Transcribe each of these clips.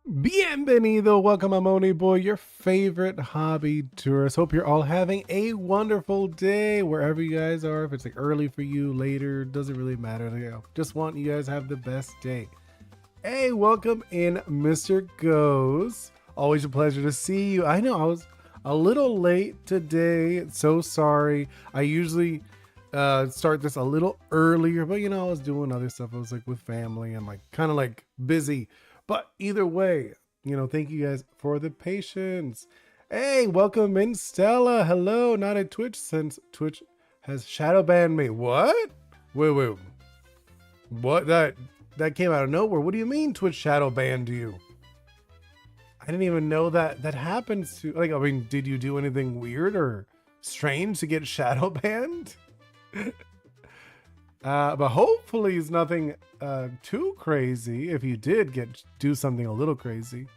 Bienvenido, welcome. I'm Oni Boi, your favorite hobby tourist. Hope you're all having a wonderful day wherever you guys are. If it's like early for you, later, doesn't really matter. Just want you guys to have the best day. Hey, welcome in, Mr. Goes. Always a pleasure to see you. I know I was a little late today. So sorry. I usually start this a little earlier, but you know, I was doing other stuff. I was like with family and like kind of like busy. But either way, you know, thank you guys for the patience. Hey, welcome in, Stella. Hello, not at Twitch since Twitch has shadow banned me. What? Wait. What? That came out of nowhere. What do you mean Twitch shadow banned you? I didn't even know that happens to, like, I mean, did you do anything weird or strange to get shadow banned? But hopefully it's nothing too crazy. If you did do something a little crazy.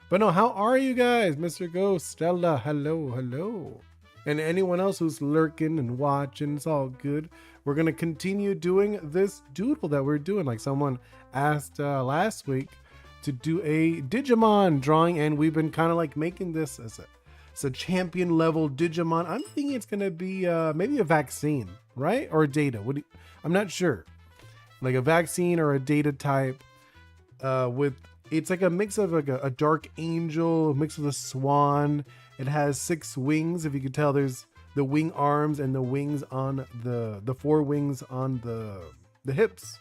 But no, how are you guys? Mr. Ghost, Stella, hello. And anyone else who's lurking and watching, it's all good. We're going to continue doing this doodle that we're doing. Like someone asked last week to do a Digimon drawing, and we've been kind of like making this as a champion level Digimon. I'm thinking it's going to be maybe a vaccine, right? Or a data. I'm not sure. Like a vaccine or a data type it's like a mix of like a dark angel mixed with a swan. It has 6 wings. If you could tell, there's the wing arms and the wings on the 4 wings on the hips.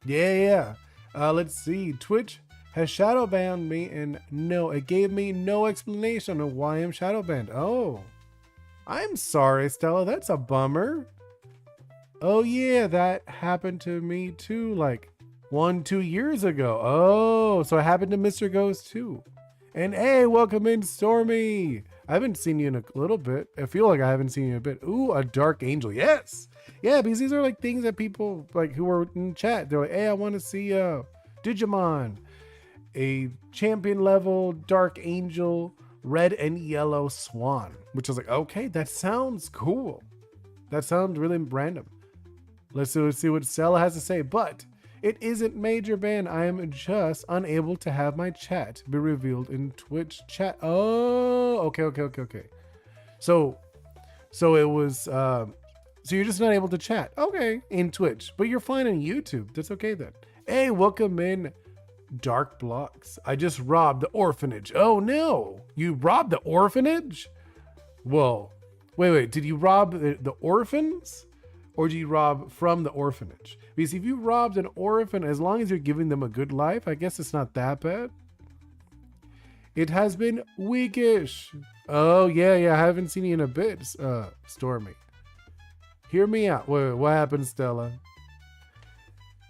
Yeah. Let's see. Twitch has shadow banned me, and no, it gave me no explanation of why I'm shadow banned. Oh, I'm sorry, Stella. That's a bummer. Oh yeah, that happened to me too, like 1-2 years ago. Oh, so it happened to Mr. Ghost too. And hey, welcome in, Stormy. I haven't seen you in a little bit. I feel like I haven't seen you in a bit. Ooh, a dark angel. Yes. Yeah, because these are like things that people like who are in chat, they're like, hey, I want to see Digimon. A champion level dark angel, red and yellow swan. Which is like, okay, that sounds cool. That sounds really random. Let's see what Stella has to say. But it isn't major ban. I am just unable to have my chat be revealed in Twitch chat. Oh, okay. So it was, so you're just not able to chat. Okay, in Twitch, but you're fine on YouTube. That's okay then. Hey, welcome in, Dark Blocks. I just robbed the orphanage. Oh no, you robbed the orphanage? Whoa, wait, did you rob the orphans? Or do you rob from the orphanage? Because if you robbed an orphan, as long as you're giving them a good life, I guess it's not that bad. It has been weekish. Oh, yeah, I haven't seen you in a bit, Stormy. Hear me out. Wait, what happened, Stella?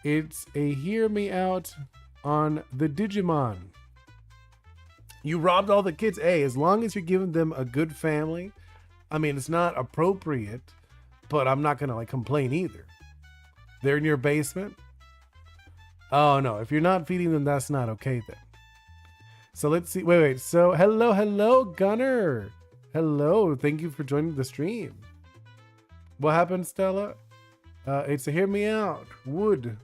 It's a hear me out on the Digimon. You robbed all the kids. Hey, as long as you're giving them a good family, I mean, it's not appropriate, but I'm not gonna like complain either. They're in your basement. Oh no, if you're not feeding them, that's not okay then. So let's see. Wait. So hello, Gunner. Hello, thank you for joining the stream. What happened, Stella? It's a hear me out. Wood.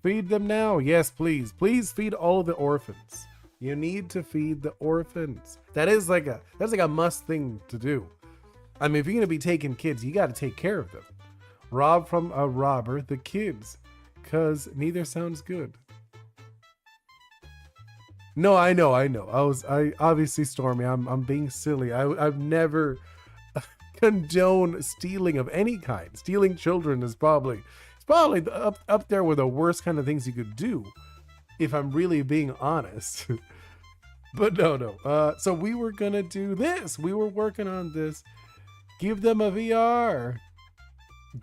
Feed them now. Yes, please. Please feed all of the orphans. You need to feed the orphans. That's like a must thing to do. I mean, if you're going to be taking kids, you got to take care of them. Rob from a robber, the kids, because neither sounds good. No, I know. I obviously, Stormy, I'm being silly. I've never condoned stealing of any kind. Stealing children is probably up there with the worst kind of things you could do, if I'm really being honest. But no. So we were going to do this. We were working on this. Give them a VR.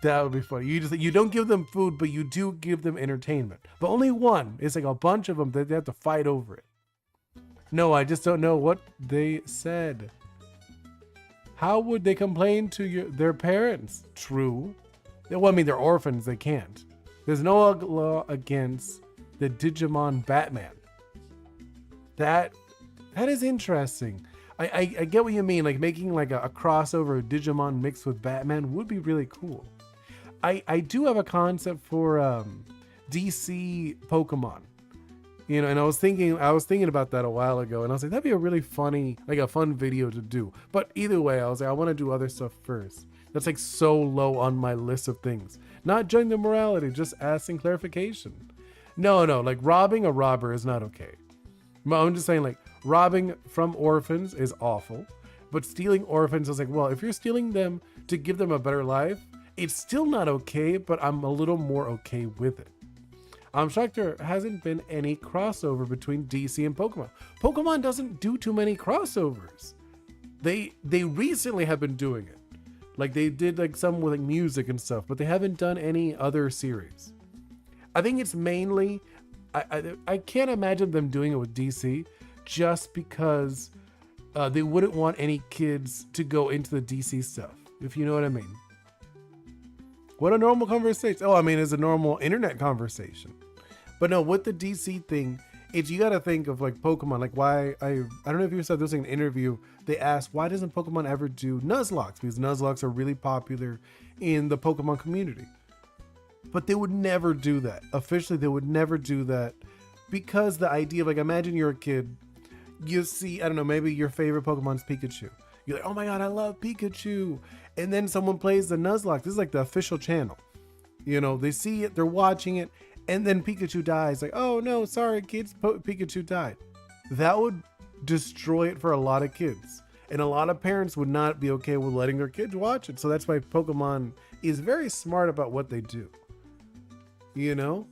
That would be funny. You don't give them food, but you do give them entertainment. But only one. It's like a bunch of them that they have to fight over it. No, I just don't know what they said. How would they complain to their parents? True. Well, I mean, they're orphans. They can't. There's no law against the Digimon Batman. That is interesting. I get what you mean. Like making like a crossover of Digimon mixed with Batman would be really cool. I do have a concept for DC Pokemon. You know, and I was thinking about that a while ago, and I was like, that'd be a really funny, like a fun video to do. But either way, I was like, I want to do other stuff first. That's like so low on my list of things. Not judging the morality, just asking clarification. No, like robbing a robber is not okay. I'm just saying, like, robbing from orphans is awful, but stealing orphans is like, well, if you're stealing them to give them a better life, it's still not okay, but I'm a little more okay with it. I'm shocked there hasn't been any crossover between DC and Pokemon. Pokemon doesn't do too many crossovers. They recently have been doing it. Like they did like some with like music and stuff, but they haven't done any other series. I think it's mainly, I can't imagine them doing it with DC just because they wouldn't want any kids to go into the DC stuff, if you know what I mean. What a normal conversation. Oh, I mean, it's a normal internet conversation. But no, with the DC thing, it's you got to think of like Pokemon. Like why, I don't know if you saw this in an interview, they asked, why doesn't Pokemon ever do Nuzlocke? Because Nuzlocke are really popular in the Pokemon community. But they would never do that. Officially, they would never do that because the idea of like, imagine you're a kid, you see, I don't know, maybe your favorite Pokemon's Pikachu. You're like, oh my God, I love Pikachu. And then someone plays the Nuzlocke. This is like the official channel. You know, they see it, they're watching it, and then Pikachu dies. Like, oh no, sorry kids, Pikachu died. That would destroy it for a lot of kids. And a lot of parents would not be okay with letting their kids watch it. So that's why Pokemon is very smart about what they do. You know?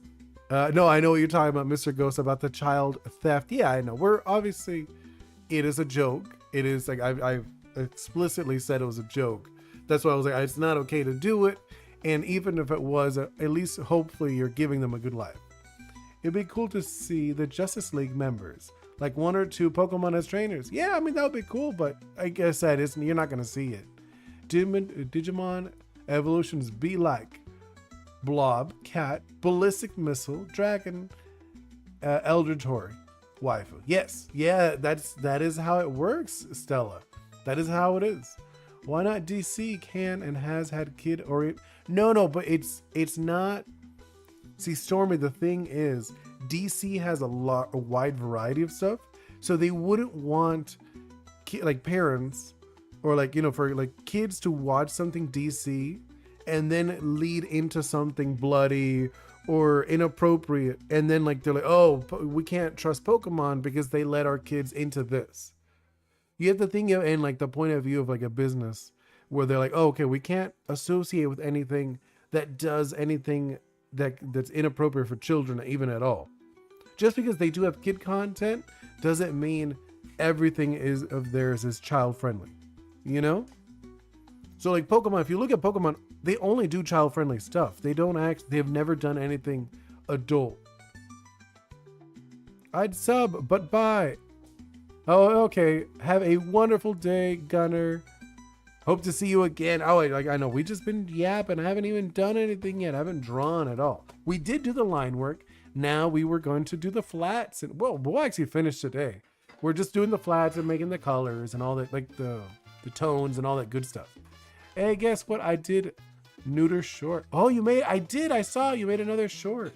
No, I know what you're talking about, Mr. Ghost, about the child theft. Yeah, I know. We're obviously, it is a joke. It is like, I've explicitly said it was a joke. That's why I was like, it's not okay to do it. And even if it was, at least hopefully you're giving them a good life. It'd be cool to see the Justice League members, like 1 or 2 Pokemon as trainers. Yeah, I mean, that would be cool, but I guess that isn't, you're not going to see it. Digimon evolutions be like Blob, Cat, Ballistic Missile, Dragon, Eldritch Waifu. Yes, yeah, that is how it works, Stella. That is how it is. Why not DC can and has had kid or no, but it's not. See, Stormy, the thing is, DC has a wide variety of stuff, so they wouldn't want like parents or like, you know, for like kids to watch something DC and then lead into something bloody or inappropriate, and then like they're like, oh, we can't trust Pokemon because they let our kids into this. You have to think of in like the point of view of like a business where they're like, oh, okay, we can't associate with anything that does anything that's inappropriate for children even at all. Just because they do have kid content doesn't mean everything of theirs is child friendly, you know? So like Pokemon, if you look at Pokemon, they only do child friendly stuff. They've never done anything adult. I'd sub, but bye. Oh, okay. Have a wonderful day, Gunner. Hope to see you again. Oh, I know we just been yapping. I haven't even done anything yet. I haven't drawn at all. We did do the line work. Now we were going to do the flats, and well, we'll actually finish today. We're just doing the flats and making the colors and all that, like the tones and all that good stuff. Hey, guess what? I did neuter short. Oh, I saw you made another short.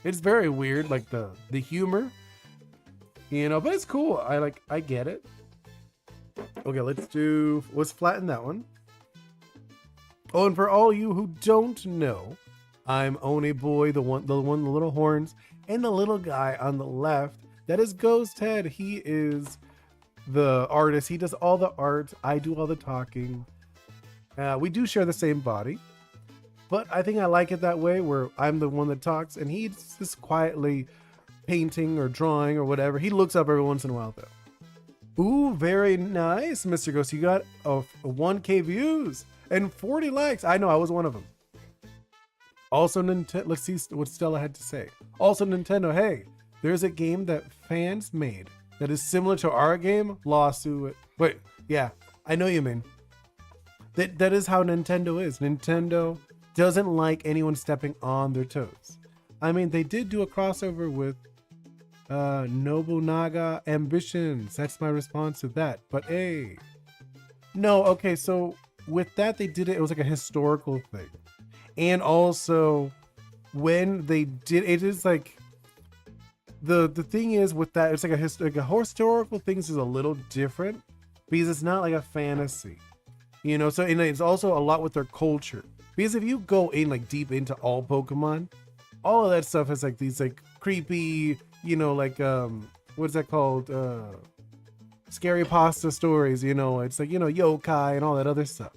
It's very weird, like the humor. You know, but it's cool. I get it. Okay, let's flatten that one. Oh, and for all you who don't know, I'm Oni Boi, the one, the little horns, and the little guy on the left. That is Ghost Head. He is the artist. He does all the art. I do all the talking. We do share the same body, but I think I like it that way, where I'm the one that talks and he's just quietly painting or drawing or whatever. He looks up every once in a while though. Ooh, very nice, Mr. Ghost. You got a 1K views and 40 likes. I know, I was one of them. Also, Nintendo. Let's see what Stella had to say. Also, Nintendo. Hey, there's a game that fans made that is similar to our game. Lawsuit. Wait, yeah, I know you mean. That is how Nintendo is. Nintendo doesn't like anyone stepping on their toes. I mean, they did do a crossover with Nobunaga ambitions. That's my response to that. But hey, no, okay, so with that they did it, it was like a historical thing. And also when they did it is like the thing is with that, it's like a historical things is a little different because it's not like a fantasy, you know. So and it's also a lot with their culture, because if you go in like deep into all Pokemon, all of that stuff is like these like creepy, you know, like what's that called, scary pasta stories, you know. It's like, you know, yokai and all that other stuff.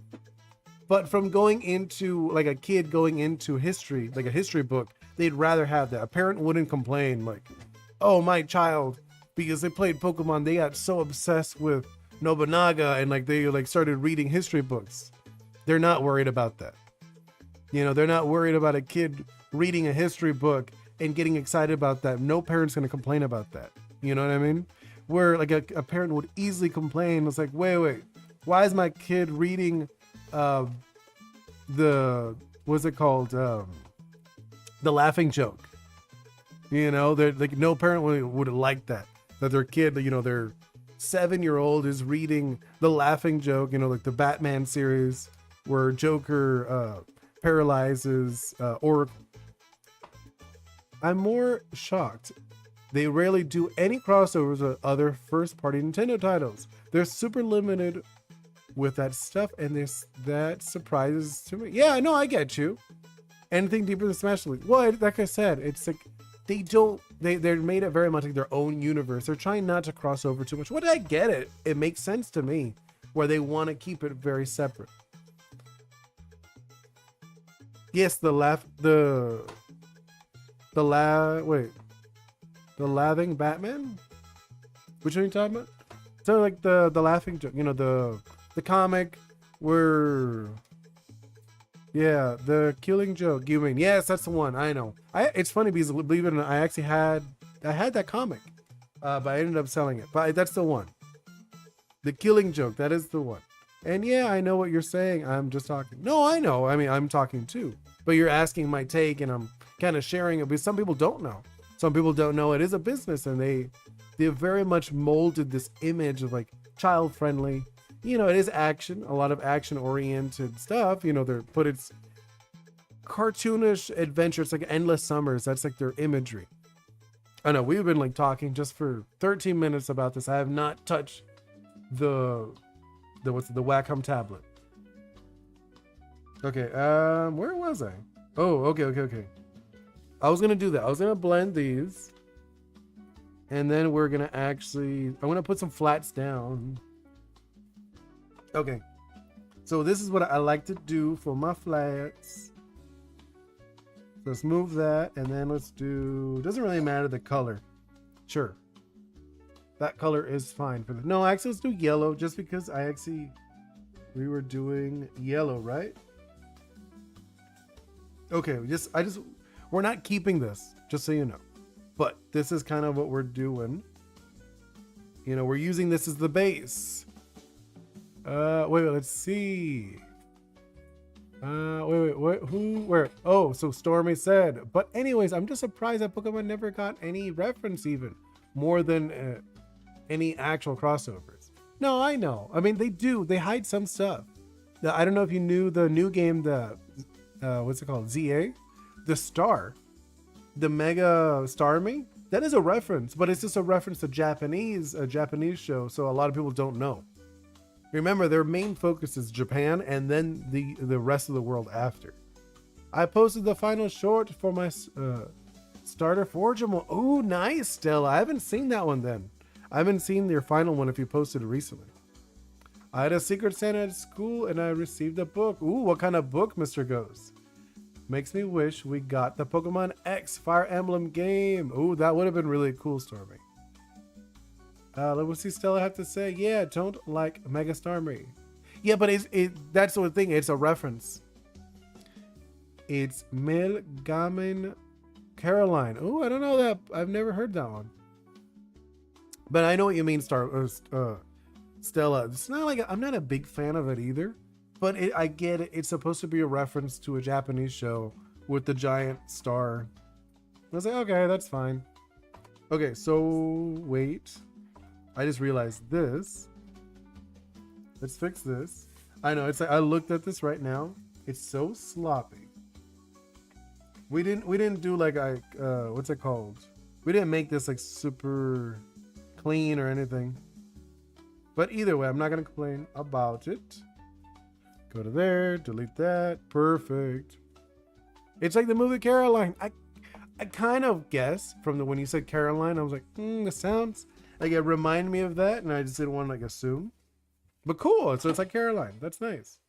But from going into like a kid going into history, like a history book, they'd rather have that. A parent wouldn't complain like, oh, my child, because they played Pokemon, they got so obsessed with Nobunaga and like they like started reading history books. They're not worried about that. You know, they're not worried about a kid reading a history book and getting excited about that. No parent's gonna complain about that. You know what I mean? Where like a parent would easily complain. It's like, wait, why is my kid reading the what's it called? The Laughing Joke. You know, they're like, no parent would like that their kid, you know, their 7-year-old is reading the Laughing Joke, you know, like the Batman series where Joker paralyzes Oracle. I'm more shocked they rarely do any crossovers with other first-party Nintendo titles. They're super limited with that stuff, and that surprises to me. Yeah, no, I get you. Anything deeper than Smash League? Well, like I said, it's like they're made it very much like their own universe. They're trying not to cross over too much. What, I get it. It makes sense to me where they want to keep it very separate. Yes, the laughing Batman? Which one are you talking about? So like the Laughing Joke, you know, the comic where, yeah, the Killing Joke. You mean, yes, that's the one. I know. It's funny because, believe it or not, I actually had that comic, but I ended up selling it. But that's the one. The Killing Joke. That is the one. And yeah, I know what you're saying. I'm just talking. No, I know. I mean, I'm talking too. But you're asking my take, and I'm kind of sharing it because some people don't know. Some people don't know it is a business, and they very much molded this image of like child friendly. You know, it is action, a lot of action oriented stuff. You know, it's cartoonish adventure. It's like Endless Summers. That's like their imagery. I know we've been like talking just for 13 minutes about this. I have not touched the Wacom tablet. Okay, where was I? Oh, okay. I was gonna do that. I was gonna blend these, and then we're gonna I'm gonna put some flats down. Okay, so this is what I like to do for my flats. Let's move that, and then let's do, doesn't really matter the color. Sure, that color is fine for the, no, actually let's do yellow, just because we were doing yellow, right? Okay, we're not keeping this, just so you know, but this is kind of what we're doing. You know, we're using this as the base. Wait, let's see. Where? Oh, so Stormy said. But anyways, I'm just surprised that Pokemon never got any reference, even more than any actual crossovers. No, I know. I mean, they do. They hide some stuff. I don't know if you knew the new game, what's it called? ZA? The Star. The Mega Starmie? That is a reference, but it's just a reference to a Japanese show, so a lot of people don't know. Remember, their main focus is Japan and then the rest of the world after. I posted the final short for my starter Forge. Oh, nice, Stella. I haven't seen that one then. I haven't seen your final one if you posted it recently. I had a Secret Santa at school and I received a book. Ooh, what kind of book, Mr. Ghost? Makes me wish we got the Pokemon X Fire Emblem game. Ooh, that would have been really cool, Stormy. Let's see Stella have to say. Yeah, don't like Mega Starmie. Yeah, but that's the thing. It's a reference. It's Milgamin Caroline. Oh, I don't know that. I've never heard that one. But I know what you mean, Stella. It's not like I'm not a big fan of it either. But I get it. It's supposed to be a reference to a Japanese show with the giant star. I was like, okay, that's fine. Okay, so wait. I just realized this. Let's fix this. I know, it's like I looked at this right now. It's so sloppy. We didn't do like what's it called? We didn't make this like super clean or anything. But either way, I'm not gonna complain about it. Go to there, delete that. Perfect. It's like the movie Caroline. I kind of guessed from when you said Caroline, I was like, it sounds like it reminded me of that, and I just didn't want to like assume. But cool, so it's like Caroline. That's nice.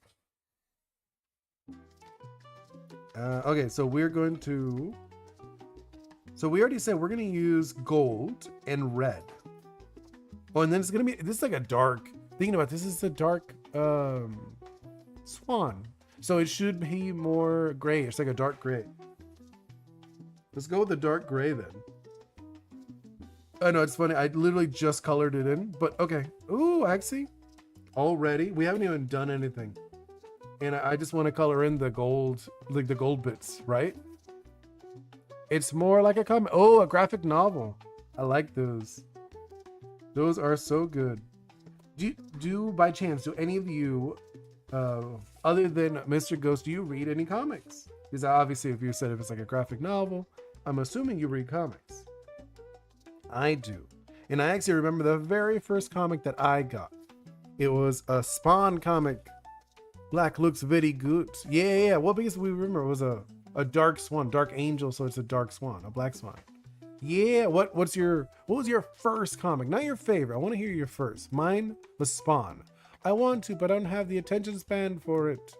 Okay, so we're going to. So we already said we're gonna use gold and red. Oh, and then it's gonna be this is like a dark. Thinking about this is a dark swan. So it should be more gray. It's like a dark gray. Let's go with the dark gray then. Oh no, it's funny. I literally just colored it in, but okay. Ooh, actually, already we haven't even done anything, and I just want to color in the gold, like the gold bits, right? It's more like a comic. Oh, a graphic novel. I like those. Those are so good. Do by chance, do any of you, other than Mr. Ghost, do you read any comics? Because obviously, if you said if it's like a graphic novel, I'm assuming you read comics. I do. And I actually remember the very first comic that I got. It was a Spawn comic. Black looks very good. Yeah. What because we remember it was a dark swan, dark angel, so it's a dark swan, a black swan. Yeah, what was your first comic? Not your favorite. I want to hear your first. Mine was Spawn. I want to, but I don't have the attention span for it.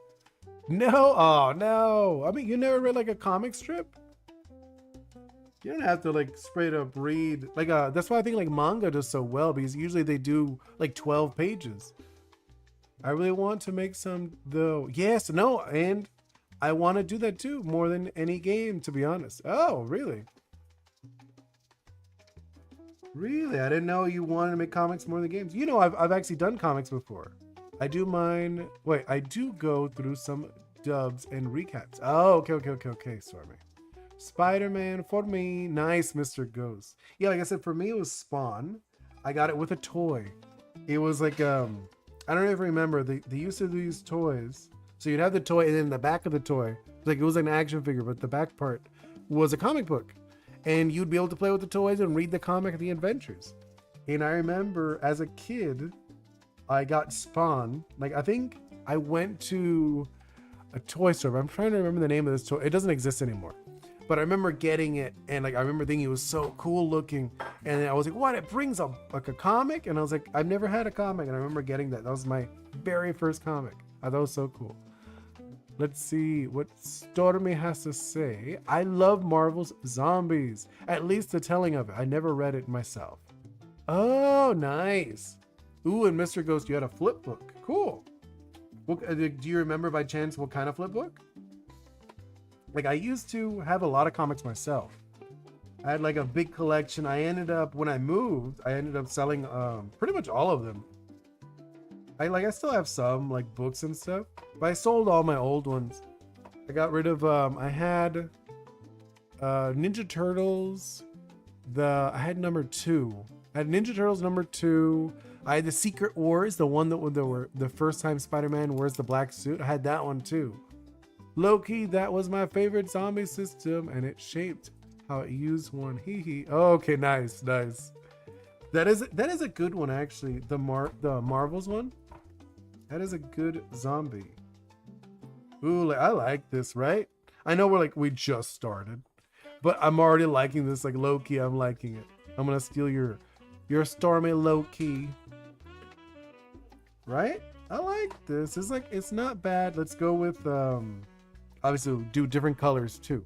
No, oh no. I mean, you never read like a comic strip? You don't have to like straight up read like that's why I think like manga does so well, because usually they do like 12 pages. I really want to make some though. Yes, no, and I want to do that too more than any game, to be honest. Oh, really? Really? I didn't know you wanted to make comics more than games. You know, I've actually done comics before. I do mine. Wait, I do go through some dubs and recaps. Oh, okay, Stormy. Spider-Man for me. Nice, Mr. Ghost. Yeah, like I said, for me it was Spawn. I got it with a toy. It was like I don't even remember. They used to do these toys. So you'd have the toy, and then the back of the toy, like it was like an action figure, but the back part was a comic book. And you'd be able to play with the toys and read the comic, The Adventures. And I remember as a kid, I got Spawn. Like, I think I went to a toy store. I'm trying to remember the name of this toy. It doesn't exist anymore. But I remember getting it, and like I remember thinking it was so cool looking. And then I was like, what? It brings a comic? And I was like, I've never had a comic. And I remember getting that. That was my very first comic. I thought it was so cool. Let's see what Stormy has to say. I love Marvel's Zombies. At least the telling of it. I never read it myself. Oh, nice. Ooh, and Mr. Ghost, you had a flip book. Cool. Do you remember by chance what kind of flip book? Like I used to have a lot of comics myself. I had like a big collection. When I moved, I ended up selling pretty much all of them. I still have some like books and stuff, but I sold all my old ones. I got rid of I had Ninja Turtles. I had number 2. I had Ninja Turtles number 2. I had the Secret Wars, the one that were the first time Spider-Man wears the black suit. I had that one too. Low-key, that was my favorite zombie system, and it shaped how it used one. Hee hee. Oh, okay, nice. That is a good one actually. The Marvels one. That is a good zombie. Ooh, I like this, right? I know we just started, but I'm already liking this. Like low key, I'm liking it. I'm gonna steal your Stormy low key. Right? I like this. It's not bad. Let's go with obviously we'll do different colors too,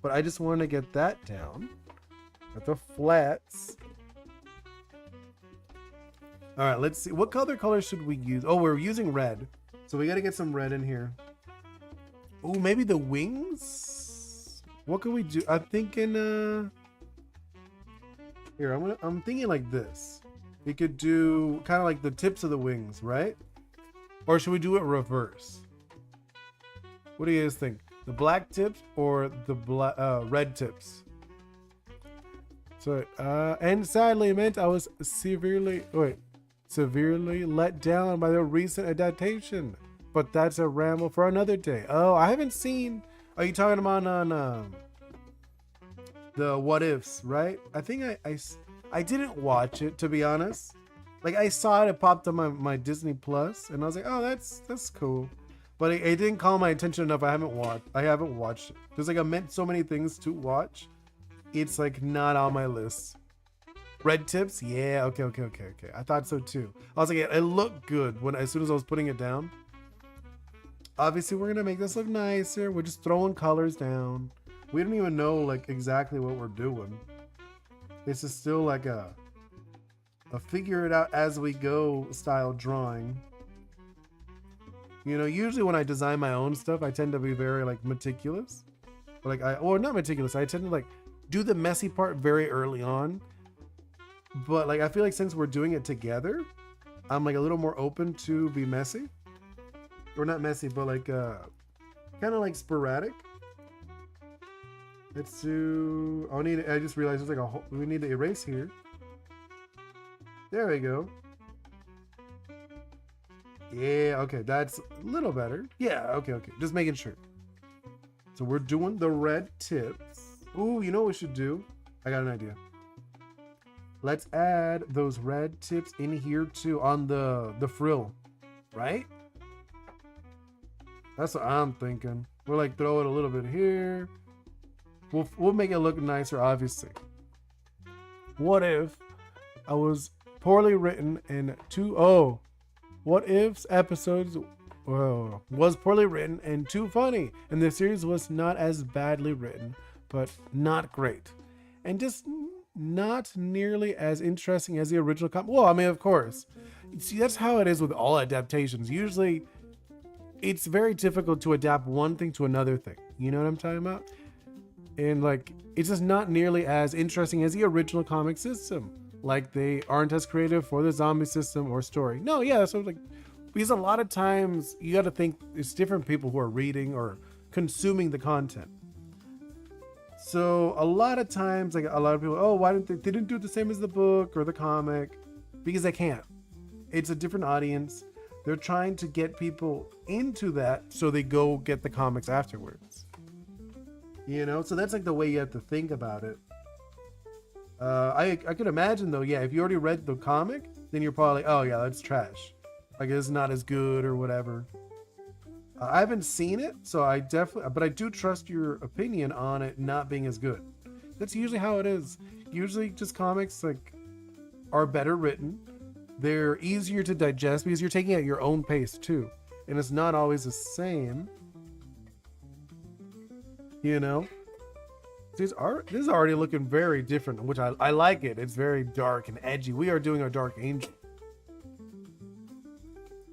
but I just want to get that down at the flats. All right, let's see. What color should we use? Oh, we're using red. So we got to get some red in here. Oh, maybe the wings? What can we do? I'm thinking, here, I'm thinking like this. We could do kind of like the tips of the wings, right? Or should we do it reverse? What do you guys think? The black tips or the red tips? So, and sadly meant I was severely let down by the recent adaptation. But that's a ramble for another day. Oh, I haven't seen. Are you talking about on the What Ifs, right? I think I didn't watch it, to be honest. Like, I saw it, it popped on my Disney Plus, and I was like, oh, that's cool. But it didn't call my attention enough. I haven't watched it. There's like so many things to watch. It's like not on my list. Red Tips? Yeah, okay. I thought so too. I was like, it looked good as soon as I was putting it down. Obviously, we're gonna make this look nicer. We're just throwing colors down. We don't even know like exactly what we're doing. This is still like a figure it out as we go style drawing. You know, usually when I design my own stuff, I tend to be very like meticulous. But like or not meticulous. I tend to like do the messy part very early on. But like I feel like since we're doing it together, I'm like a little more open to be messy. Or not messy, but like kind of like sporadic. Let's do. I just realized there's like we need to erase here. There we go. Yeah, okay, that's a little better. Yeah, okay. Just making sure. So we're doing the red tips. Ooh, you know what we should do? I got an idea. Let's add those red tips in here too on the frill, right? That's what I'm thinking. We'll like throw it a little bit here. We'll make it look nicer, obviously. What if I was poorly written and what if's episodes was poorly written and too funny, and the series was not as badly written, but not great, and just not nearly as interesting as the original comic. Well, I mean, of course, see, that's how it is with all adaptations. Usually, it's very difficult to adapt one thing to another thing. You know what I'm talking about? And like, it's just not nearly as interesting as the original comic system. Like, they aren't as creative for the zombie system or story. No, yeah, so like, because a lot of times you got to think it's different people who are reading or consuming the content. So a lot of times, like a lot of people, why didn't they didn't do it the same as the book or the comic? Because they can't. It's a different audience. They're trying to get people into that, so they go get the comics afterwards. You know, so that's like the way you have to think about it. I could imagine though, yeah, if you already read the comic, then you're probably like, oh yeah, that's trash. Like it's not as good or whatever. I haven't seen it, so but I do trust your opinion on it not being as good. That's usually how it is. Usually just comics like are better written. They're easier to digest because you're taking it at your own pace too. And it's not always the same. You know? This is already looking very different, which I like it. It's very dark and edgy. We are doing our Dark Angel.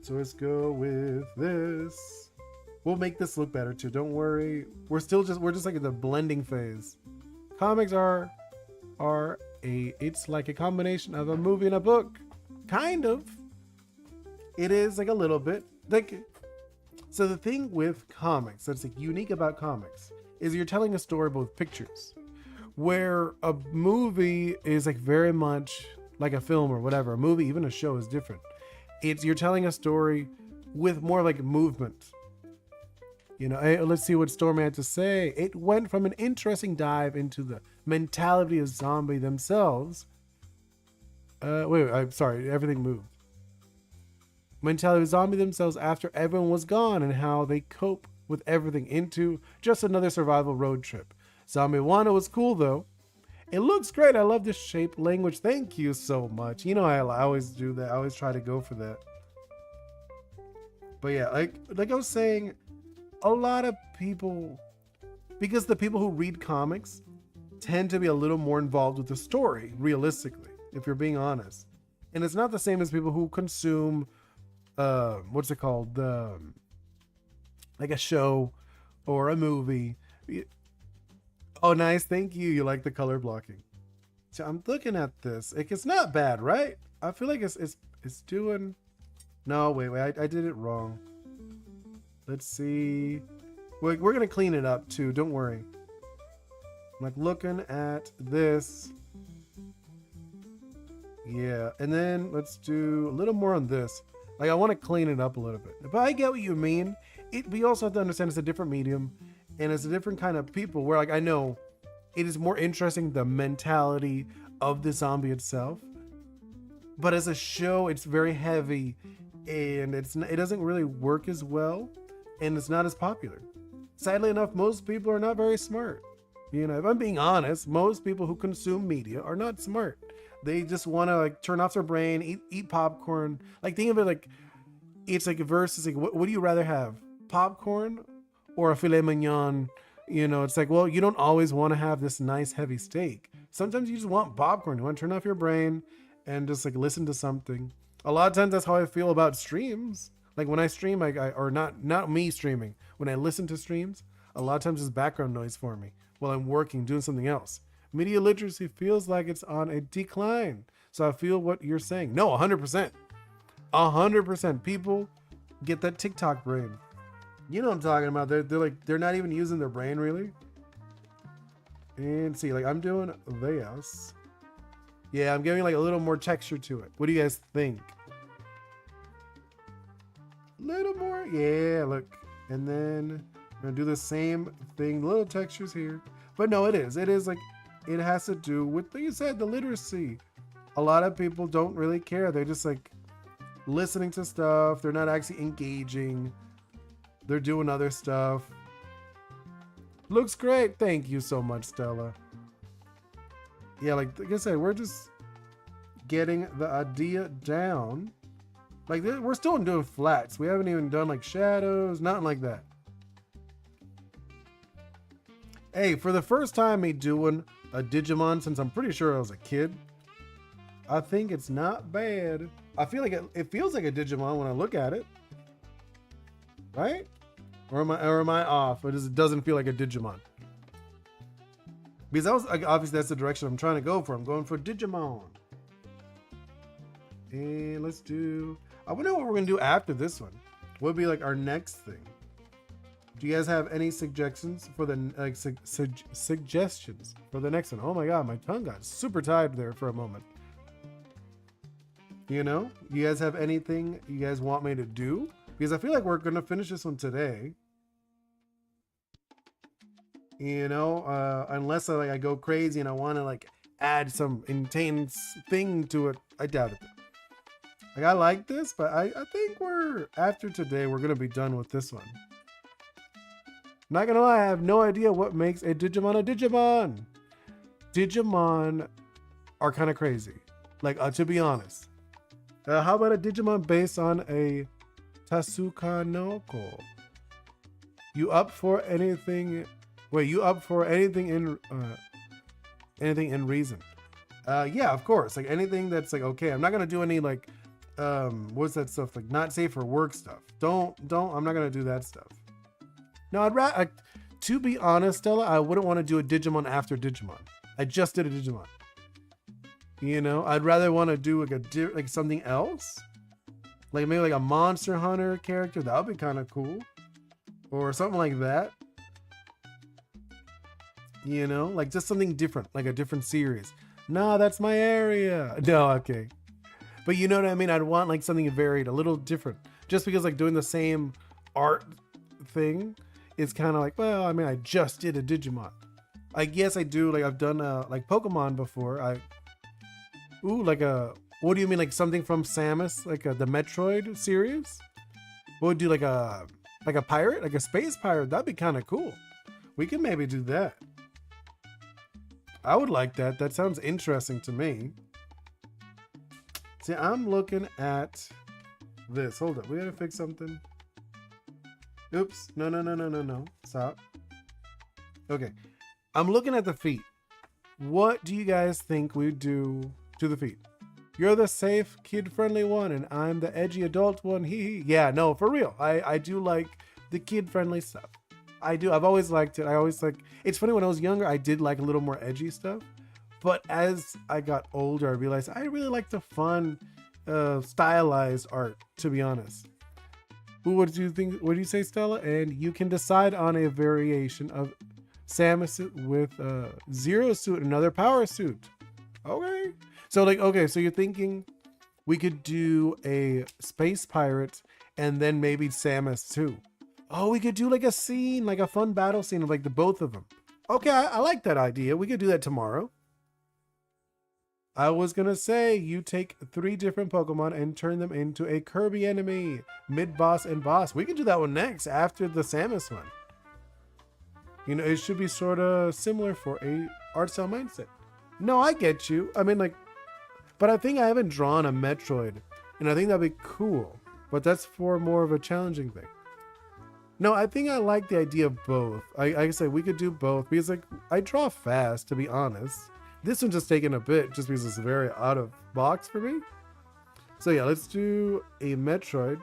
So let's go with this. We'll make this look better too. Don't worry. We're just like in the blending phase. Comics it's like a combination of a movie and a book. Kind of. It is like a little bit. Like, so the thing with comics that's like unique about comics is you're telling a story with pictures, where a movie is like very much like a film or whatever. A movie, even a show, is different. You're telling a story with more like movement. You know, let's see what Stormy had to say. It went from an interesting dive into the mentality of zombie themselves. I'm sorry, everything moved. Mentality of zombie themselves after everyone was gone and how they cope with everything into just another survival road trip. Zombie Wanda was cool though. It looks great. I love the shape language. Thank you so much. You know, I always do that. I always try to go for that. But yeah, like I was saying, a lot of people, because the people who read comics tend to be a little more involved with the story, realistically, if you're being honest. And it's not the same as people who consume, what's it called? Like a show or a movie. Oh, nice. Thank you. You like the color blocking. So I'm looking at this. It's not bad, right? I feel like it's doing... No, wait. I did it wrong. Let's see. We're going to clean it up too. Don't worry. I'm like looking at this. Yeah, and then let's do a little more on this. Like I want to clean it up a little bit. But I get what you mean. We also have to understand it's a different medium and it's a different kind of people where like I know it is more interesting the mentality of the zombie itself. But as a show, it's very heavy and it doesn't really work as well and it's not as popular. Sadly enough, most people are not very smart. You know, if I'm being honest, most people who consume media are not smart. They just want to like turn off their brain, eat popcorn. Like think of it like it's like versus like what do you rather have, popcorn or a filet mignon? You know, it's like well you don't always want to have this nice heavy steak. Sometimes you just want popcorn. You want to turn off your brain and just like listen to something. A lot of times that's how I feel about streams. Like when I stream, like or not me streaming. When I listen to streams, a lot of times it's background noise for me while I'm working, doing something else. Media literacy feels like it's on a decline. So I feel what you're saying. No, 100%. 100%. People get that TikTok brain. You know what I'm talking about. They're not even using their brain really. And see, like I'm doing this. Yeah, I'm giving like a little more texture to it. What do you guys think? Little more. Yeah, look. And then I'm gonna do the same thing. Little textures here. But no, it is like it has to do with, like you said, the literacy. A lot of people don't really care. They're just like listening to stuff. They're not actually engaging. They're doing other stuff. Looks great. Thank you so much, Stella. Yeah, like I said, we're just getting the idea down. Like we're still doing flats. We haven't even done like shadows, nothing like that. Hey, for the first time me doing a Digimon since I'm pretty sure I was a kid, I think it's not bad. I feel like it feels like a Digimon when I look at it, right? Or am I off? It doesn't feel like a Digimon. Because obviously that's the direction I'm trying to go for. I'm going for Digimon. And let's do, I wonder what we're gonna do after this one. What would be like our next thing? Do you guys have any suggestions for the like suggestions for the next one? Oh my god, my tongue got super tied there for a moment. You know, you guys have anything you guys want me to do? Because I feel like we're gonna finish this one today. You know, unless I go crazy and I want to like add some intense thing to it. I doubt it. Like I like this, but I think after today we're gonna be done with this one. Not gonna lie, I have no idea what makes a Digimon a Digimon. Digimon are kind of crazy. Like to be honest. How about a Digimon based on a Tasukanoko? You up for anything? Wait, you up for anything in reason? Yeah, of course. Like anything that's like okay. I'm not gonna do any like what's that stuff like not safe for work stuff. Don't. I'm not gonna do that stuff. No, I'd rather. To be honest, Stella, I wouldn't want to do a Digimon after Digimon. I just did a Digimon. You know, I'd rather want to do like something else, like maybe like a Monster Hunter character. That would be kind of cool, or something like that. You know, like just something different, like a different series. No, that's my area. No, okay. But you know what I mean? I'd want like something varied, a little different. Just because like doing the same art thing is kind of like, well, I mean, I just did a Digimon. I guess I do, like I've done like Pokemon before. What do you mean? Like something from Samus, like the Metroid series? What would do like a pirate, like a space pirate? That'd be kind of cool. We can maybe do that. I would like that. That sounds interesting to me. See, I'm looking at this. Hold up. We gotta fix something. Oops. No. Stop. Okay. I'm looking at the feet. What do you guys think we do to the feet? You're the safe, kid-friendly one, and I'm the edgy adult one. Hee. Yeah, no, for real. I do like the kid-friendly stuff. I do. I've always liked it. It's funny, when I was younger, I did like a little more edgy stuff. But as I got older, I realized I really like the fun, stylized art, to be honest. What do you think? What do you say, Stella? And you can decide on a variation of Samus with Zero suit, another power suit. Okay. So like, okay, so you're thinking we could do a space pirate and then maybe Samus too. Oh, we could do like a scene, like a fun battle scene of like the both of them. Okay, I like that idea. We could do that tomorrow. I was gonna say you take 3 different Pokemon and turn them into a Kirby enemy, mid-boss and boss. We can do that one next after the Samus one. You know, it should be sort of similar for a art style mindset. No, I get you. I mean, like, but I think I haven't drawn a Metroid, and I think that'd be cool. But that's for more of a challenging thing. No, I think I like the idea of both. I say we could do both because like I draw fast, to be honest. This one's just taking a bit just because it's very out of box for me. So yeah, let's do a Metroid.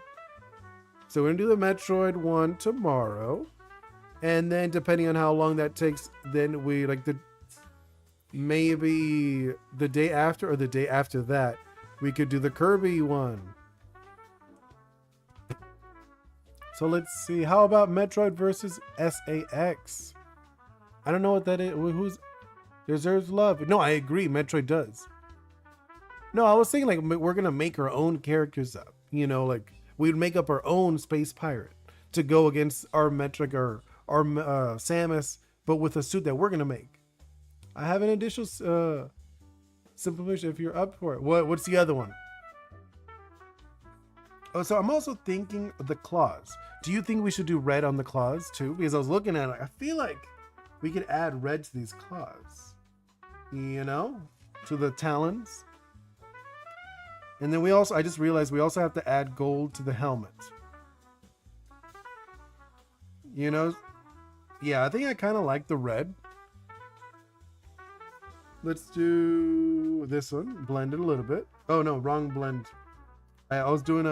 So we're gonna do the Metroid one tomorrow. And then depending on how long that takes, then we like maybe the day after or the day after that, we could do the Kirby one. So let's see. How about Metroid versus SAX? I don't know what that is. Who's deserves love? No, I agree. Metroid does. No, I was thinking like we're gonna make our own characters up. You know, like we'd make up our own space pirate to go against our Metroid or our Samus, but with a suit that we're gonna make. I have an additional simplification if you're up for it. What's the other one? Oh, so I'm also thinking of the claws. Do you think we should do red on the claws too? Because I was looking at it, I feel like we could add red to these claws. You know? To the talons. And then I just realized we also have to add gold to the helmet. You know? Yeah, I think I kind of like the red. Let's do this one. Blend it a little bit. Oh no, wrong blend. I was doing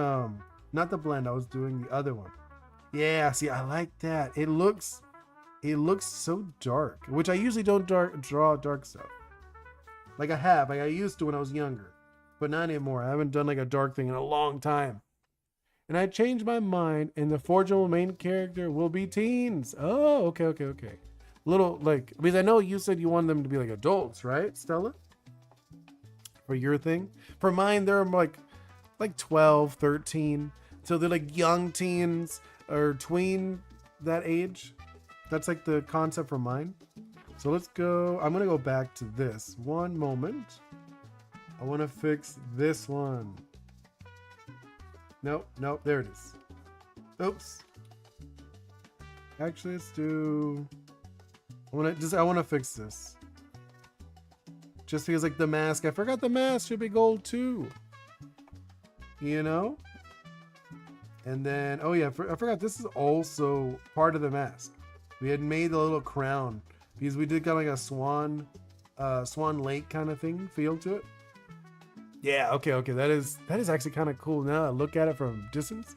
not the blend, I was doing the other one. Yeah, see, I like that. It looks so dark, which I usually don't draw dark stuff. Like I used to when I was younger, but not anymore. I haven't done like a dark thing in a long time. And I changed my mind, and the forgeable main character will be teens. Oh, okay. Little like, because I know you said you want them to be like adults, right, Stella? For your thing. For mine, they're like 12, 13. So they're like young teens or tween that age. That's like the concept for mine. So let's go. I'm going to go back to this. One moment. I want to fix this one. Nope. There it is. Oops. Actually, let's do... I want to fix this. Just because like the mask. I forgot the mask should be gold too. You know? And then, oh yeah, I forgot this is also part of the mask. We had made the little crown because we did kind of like a swan lake kind of thing feel to it. Yeah, okay. That is actually kind of cool now. I look at it from distance.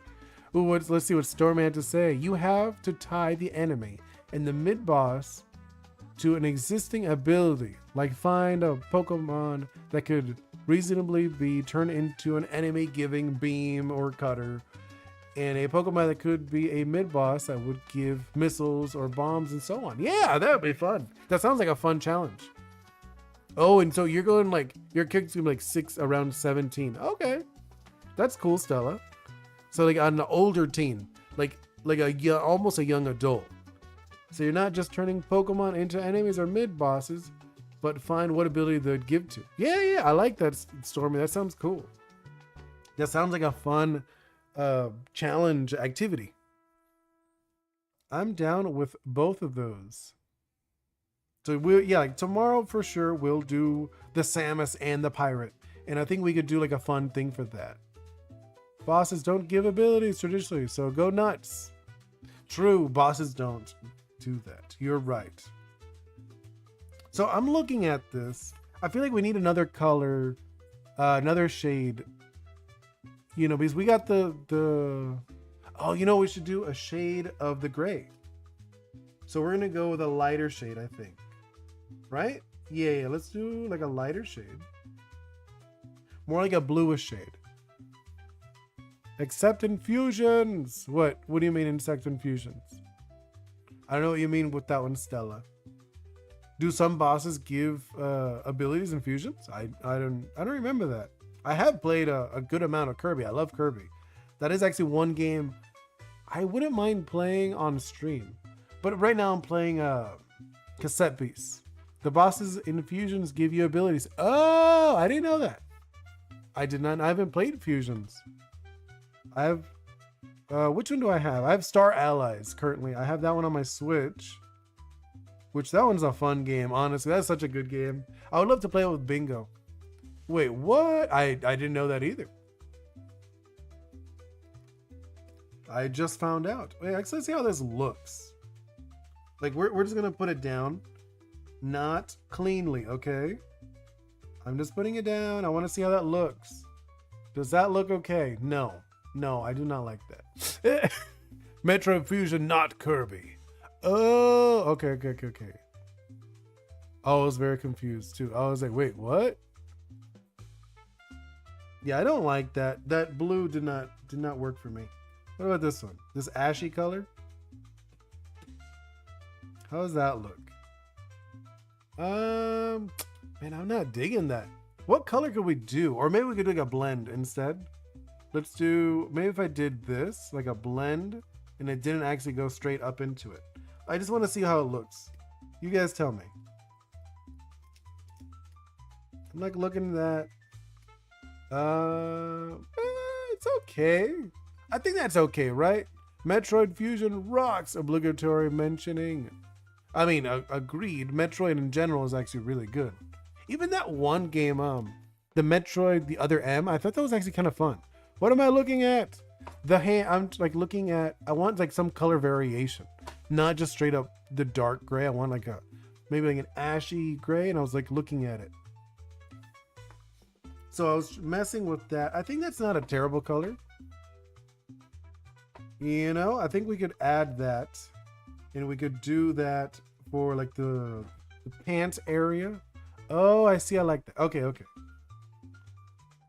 Ooh, let's see what Stormy had to say. You have to tie the enemy and the mid-boss to an existing ability, like find a Pokemon that could reasonably be turned into an enemy giving beam or cutter, and a Pokemon that could be a mid-boss that would give missiles or bombs and so on. Yeah, that would be fun. That sounds like a fun challenge. Oh, and so you're going like, your character's gonna be like around 17. Okay, that's cool, Stella. So like on an older teen, like almost a young adult. So you're not just turning Pokemon into enemies or mid-bosses, but find what ability they'd give to. Yeah, I like that, Stormy. That sounds cool. That sounds like a fun challenge activity. I'm down with both of those. So like tomorrow for sure we'll do the Samus and the pirate. And I think we could do like a fun thing for that. Bosses don't give abilities traditionally, so go nuts. True, bosses don't do that. You're right. So I'm looking at this. I feel like we need another color, another shade. You know, because we got the oh, you know, we should do a shade of the gray. So we're gonna go with a lighter shade, I think. Right? Yeah, let's do like a lighter shade. More like a bluish shade. Accept infusions. What do you mean accept infusions? I don't know what you mean with that one, Stella. Do some bosses give abilities and fusions? I don't remember that. I have played a good amount of Kirby. I love Kirby. That is actually one game I wouldn't mind playing on stream. But right now I'm playing cassette piece. The bosses in fusions give you abilities. Oh, I didn't know that. I did not. I haven't played fusions. I have. Which one do I have? I have Star Allies currently. I have that one on my Switch. Which that one's a fun game. Honestly, that's such a good game. I would love to play it with Bingo. Wait, what? I didn't know that either. I just found out. Wait, actually, let's see how this looks. Like, we're just gonna put it down. Not cleanly, okay? I'm just putting it down. I want to see how that looks. Does that look okay? No. No, I do not like that. Metro Fusion, not Kirby. Oh, okay. I was very confused too. I was like, wait, what? Yeah, I don't like that. That blue did not work for me. What about this one? This ashy color? How does that look? Man, I'm not digging that. What color could we do? Or maybe we could do like a blend instead. Let's do, maybe if I did this, like a blend, and it didn't actually go straight up into it. I just want to see how it looks. You guys tell me. I'm like looking at that. It's okay. I think that's okay, right? Metroid Fusion rocks, obligatory mentioning. I mean, agreed. Metroid in general is actually really good. Even that one game, the Metroid, the other M, I thought that was actually kind of fun. What am I looking at? The hand, I'm like looking at, I want like some color variation, not just straight up the dark gray. I want like maybe like an ashy gray, and I was like looking at it. So I was messing with that. I think that's not a terrible color. You know, I think we could add that, and we could do that for like the pants area. Oh, I see. I like that. Okay.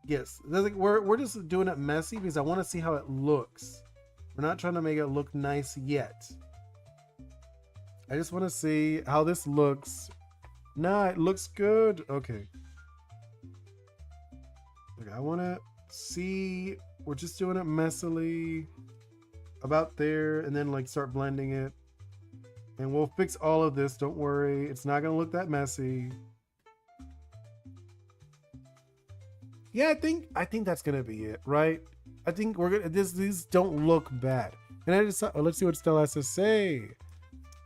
Yes, like we're just doing it messy because I want to see how it looks. We're not trying to make it look nice yet. I just want to see how this looks. Nah, it looks good. Okay. I want to see. We're just doing it messily. About there, and then like start blending it. And we'll fix all of this. Don't worry. It's not going to look that messy. Yeah, I think that's gonna be it, right? I think we're gonna these don't look bad. And I decide, let's see what Stella has to say.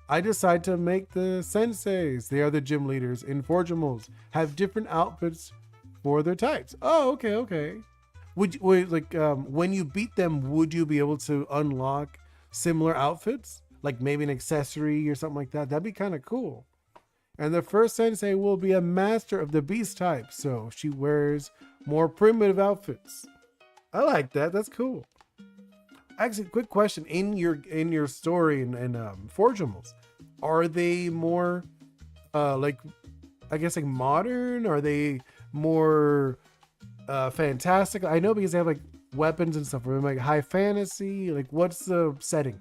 I decide to make the senseis. They are the gym leaders in Forgimals. Have different outfits for their types. Oh, okay. Would like when you beat them, would you be able to unlock similar outfits? Like maybe an accessory or something like that? That'd be kind of cool. And the first sensei will be a master of the beast type, so she wears more primitive outfits. I like that. That's cool. Actually, quick question: in your story in Forgimals, are they more like, I guess, like modern? Are they more fantastic? I know because they have like weapons and stuff. Or like high fantasy. Like, what's the setting?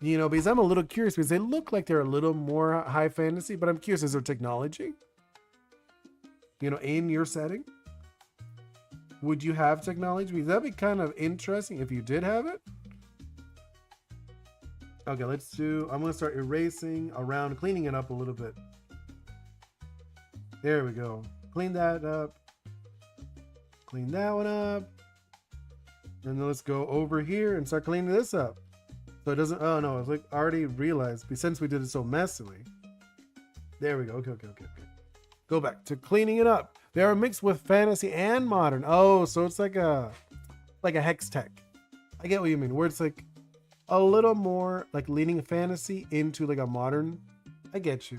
You know, because I'm a little curious because they look like they're a little more high fantasy, but I'm curious, is there technology? You know, in your setting? Would you have technology? Because that'd be kind of interesting if you did have it. Okay, let's do, I'm going to start erasing around, cleaning it up a little bit. There we go. Clean that up. Clean that one up. And then let's go over here and start cleaning this up. So it doesn't, oh no, it's like I already realized, but since we did it so messily. There we go, okay. Go back to cleaning it up. They are mixed with fantasy and modern. Oh, so it's like a hex tech. I get what you mean, where it's like a little more like leaning fantasy into like a modern. I get you.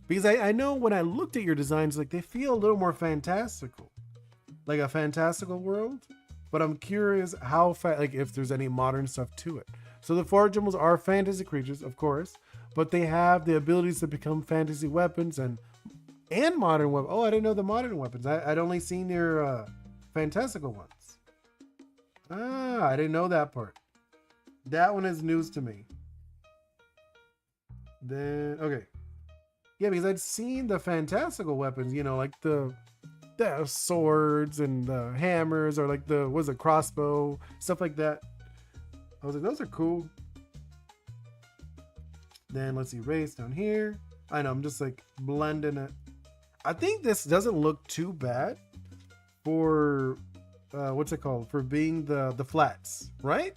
Because I know when I looked at your designs, like they feel a little more fantastical. Like a fantastical world. But I'm curious how like if there's any modern stuff to it. So the Forgimals are fantasy creatures, of course, but they have the abilities to become fantasy weapons and modern weapons. Oh, I didn't know the modern weapons. I'd only seen their fantastical ones. I didn't know that part. That one is news to me. Then, okay. Yeah, because I'd seen the fantastical weapons, you know, like the swords and the hammers, or like the, was it, crossbow, stuff like that. I was like, those are cool. Then let's erase down here. I know, I'm just like blending it. I think this doesn't look too bad for, what's it called? For being the flats, right?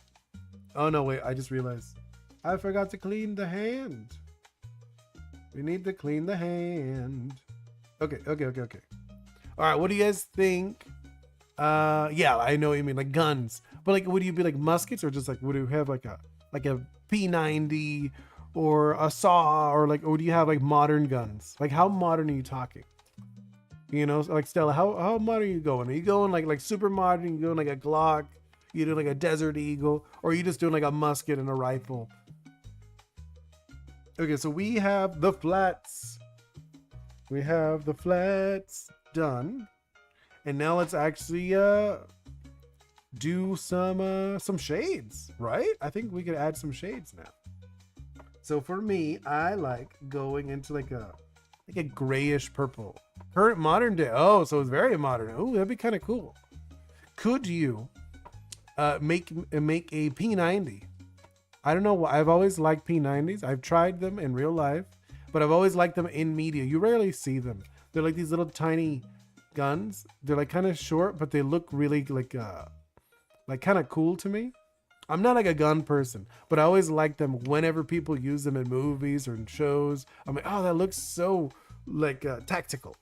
Oh no, wait, I just realized. I forgot to clean the hand. We need to clean the hand. Okay. All right, what do you guys think? Yeah, I know what you mean, like guns. But like, would you be like muskets, or just like, would you have like a P90 or a saw, or like, or do you have like modern guns? Like, how modern are you talking? You know, like Stella, how modern are you going? Are you going like super modern? You going like a Glock? You doing like a Desert Eagle, or are you just doing like a musket and a rifle? Okay, so we have the flats. We have the flats done, and now let's actually do some shades, right? I think we could add some shades now. So for me, I like going into like a grayish purple. Current modern day. Oh, so it's very modern. Oh, that'd be kind of cool. Could you make a P90? I don't know why. I've always liked P90s. I've tried them in real life, but I've always liked them in media. You rarely see them. They're like these little tiny guns. They're like kind of short, but they look really like kind of cool to me. I'm not like a gun person, but I always like them whenever people use them in movies or in shows. I'm like, oh, that looks so like tactical.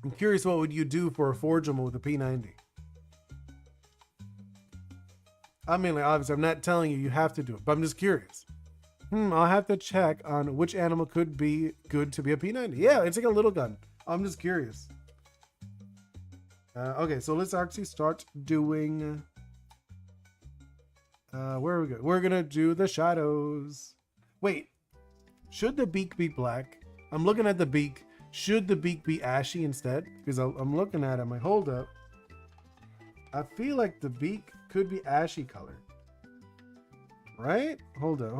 I'm curious, what would you do for a forgeable with a P90? I mean, like, obviously, I'm not telling you have to do it, but I'm just curious. I'll have to check on which animal could be good to be a P90. Yeah, it's like a little gun. I'm just curious. Okay, so let's actually start doing... where are we going? We're going to do the shadows. Wait, should the beak be black? I'm looking at the beak. Should the beak be ashy instead? Because I'm looking at it. I'm like, hold up. I feel like the beak could be ashy color. Right? Hold up.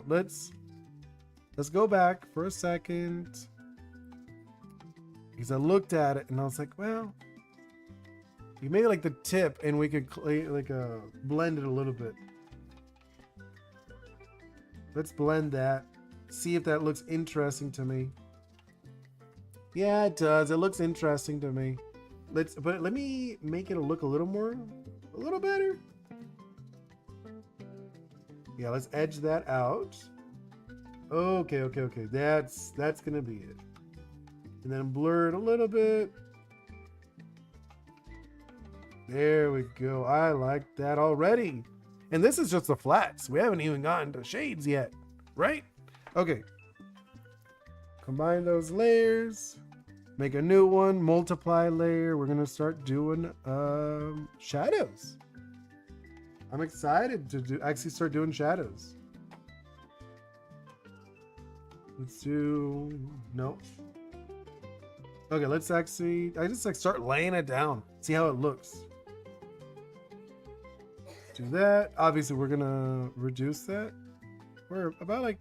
Let's go back for a second. Because I looked at it and I was like, well, you made like the tip and we could blend it a little bit. Let's blend that. See if that looks interesting to me. Yeah, it does. It looks interesting to me. But let me make it look a little better. Yeah, let's edge that out. Okay. That's gonna be it. And then blur it a little bit. There we go. I like that already. And this is just the flats. We haven't even gotten to shades yet, right? Okay. Combine those layers. Make a new one. Multiply layer. We're gonna start doing shadows. I'm excited to actually start doing shadows. Let's do no. Okay, let's actually. I just like start laying it down. See how it looks. Do that. Obviously, we're gonna reduce that. We're about like.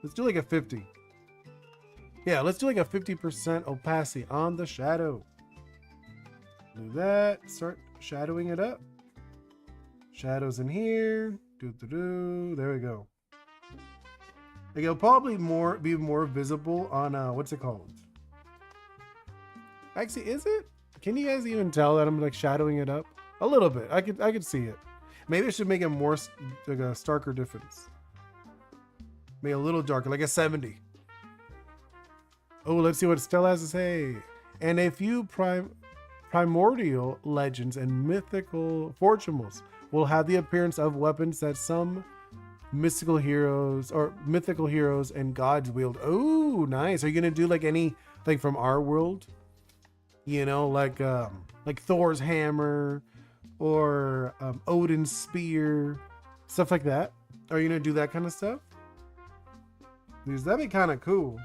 Let's do like a 50. Yeah, let's do like a 50% opacity on the shadow. Do that. Start shadowing it up. Shadows in here. There we go. Like it'll probably be more visible on what's it called? Actually, is it? Can you guys even tell that I'm like shadowing it up a little bit? I could see it. Maybe I should make it more like a starker difference. Maybe a little darker, like a 70. Oh, let's see what Stella has to say. And a few primordial legends and mythical fortunes will have the appearance of weapons that some mystical heroes and gods wield. Oh, nice. Are you gonna do like any like from our world? You know, like Thor's hammer or Odin's spear, stuff like that. Are you gonna do that kind of stuff? Because that'd be kind of cool.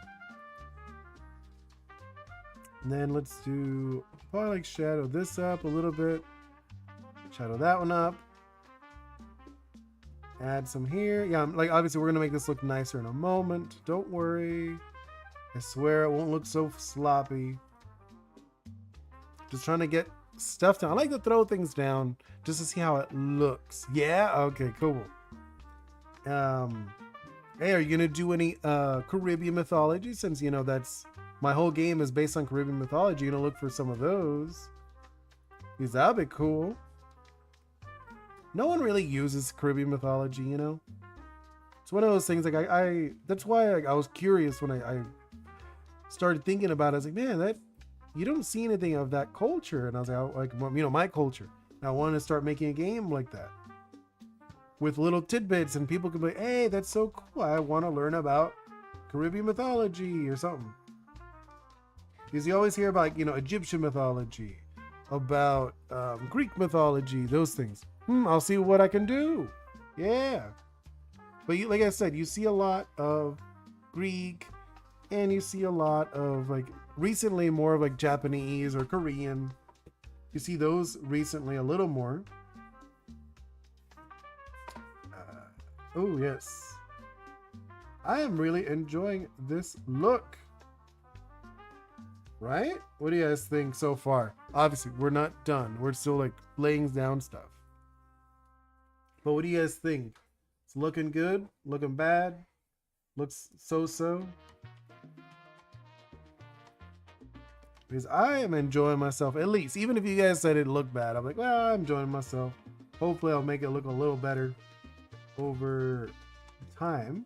And then let's do probably like shadow this up a little bit. Shadow that one up. Add some here. Yeah, like obviously we're gonna make this look nicer in a moment. Don't worry. I swear it won't look so sloppy. Just trying to get stuff down. I like to throw things down just to see how it looks. Yeah, okay, cool. Hey, are you gonna do any Caribbean mythology? Since you know that's my whole game is based on Caribbean mythology. You're gonna look for some of those. Because that'd be cool. No one really uses Caribbean mythology, you know? It's one of those things, like, that's why I was curious when I started thinking about it. I was like, man, that, you don't see anything of that culture. And I was like, you know, my culture. And I wanted to start making a game like that. With little tidbits, and people could be like, hey, that's so cool. I want to learn about Caribbean mythology or something. Because you always hear about, like, you know, Egyptian mythology, about Greek mythology, those things. I'll see what I can do. Yeah. But you, like I said, you see a lot of Greek, and you see a lot of, like, recently more of like Japanese or Korean. You see those recently a little more. Oh, yes. I am really enjoying this look. Right? What do you guys think so far? Obviously, we're not done. We're still like laying down stuff. But what do you guys think? It's looking good? Looking bad? Looks so-so? Because I am enjoying myself, at least. Even if you guys said it looked bad, I'm like, well, I'm enjoying myself. Hopefully I'll make it look a little better over time.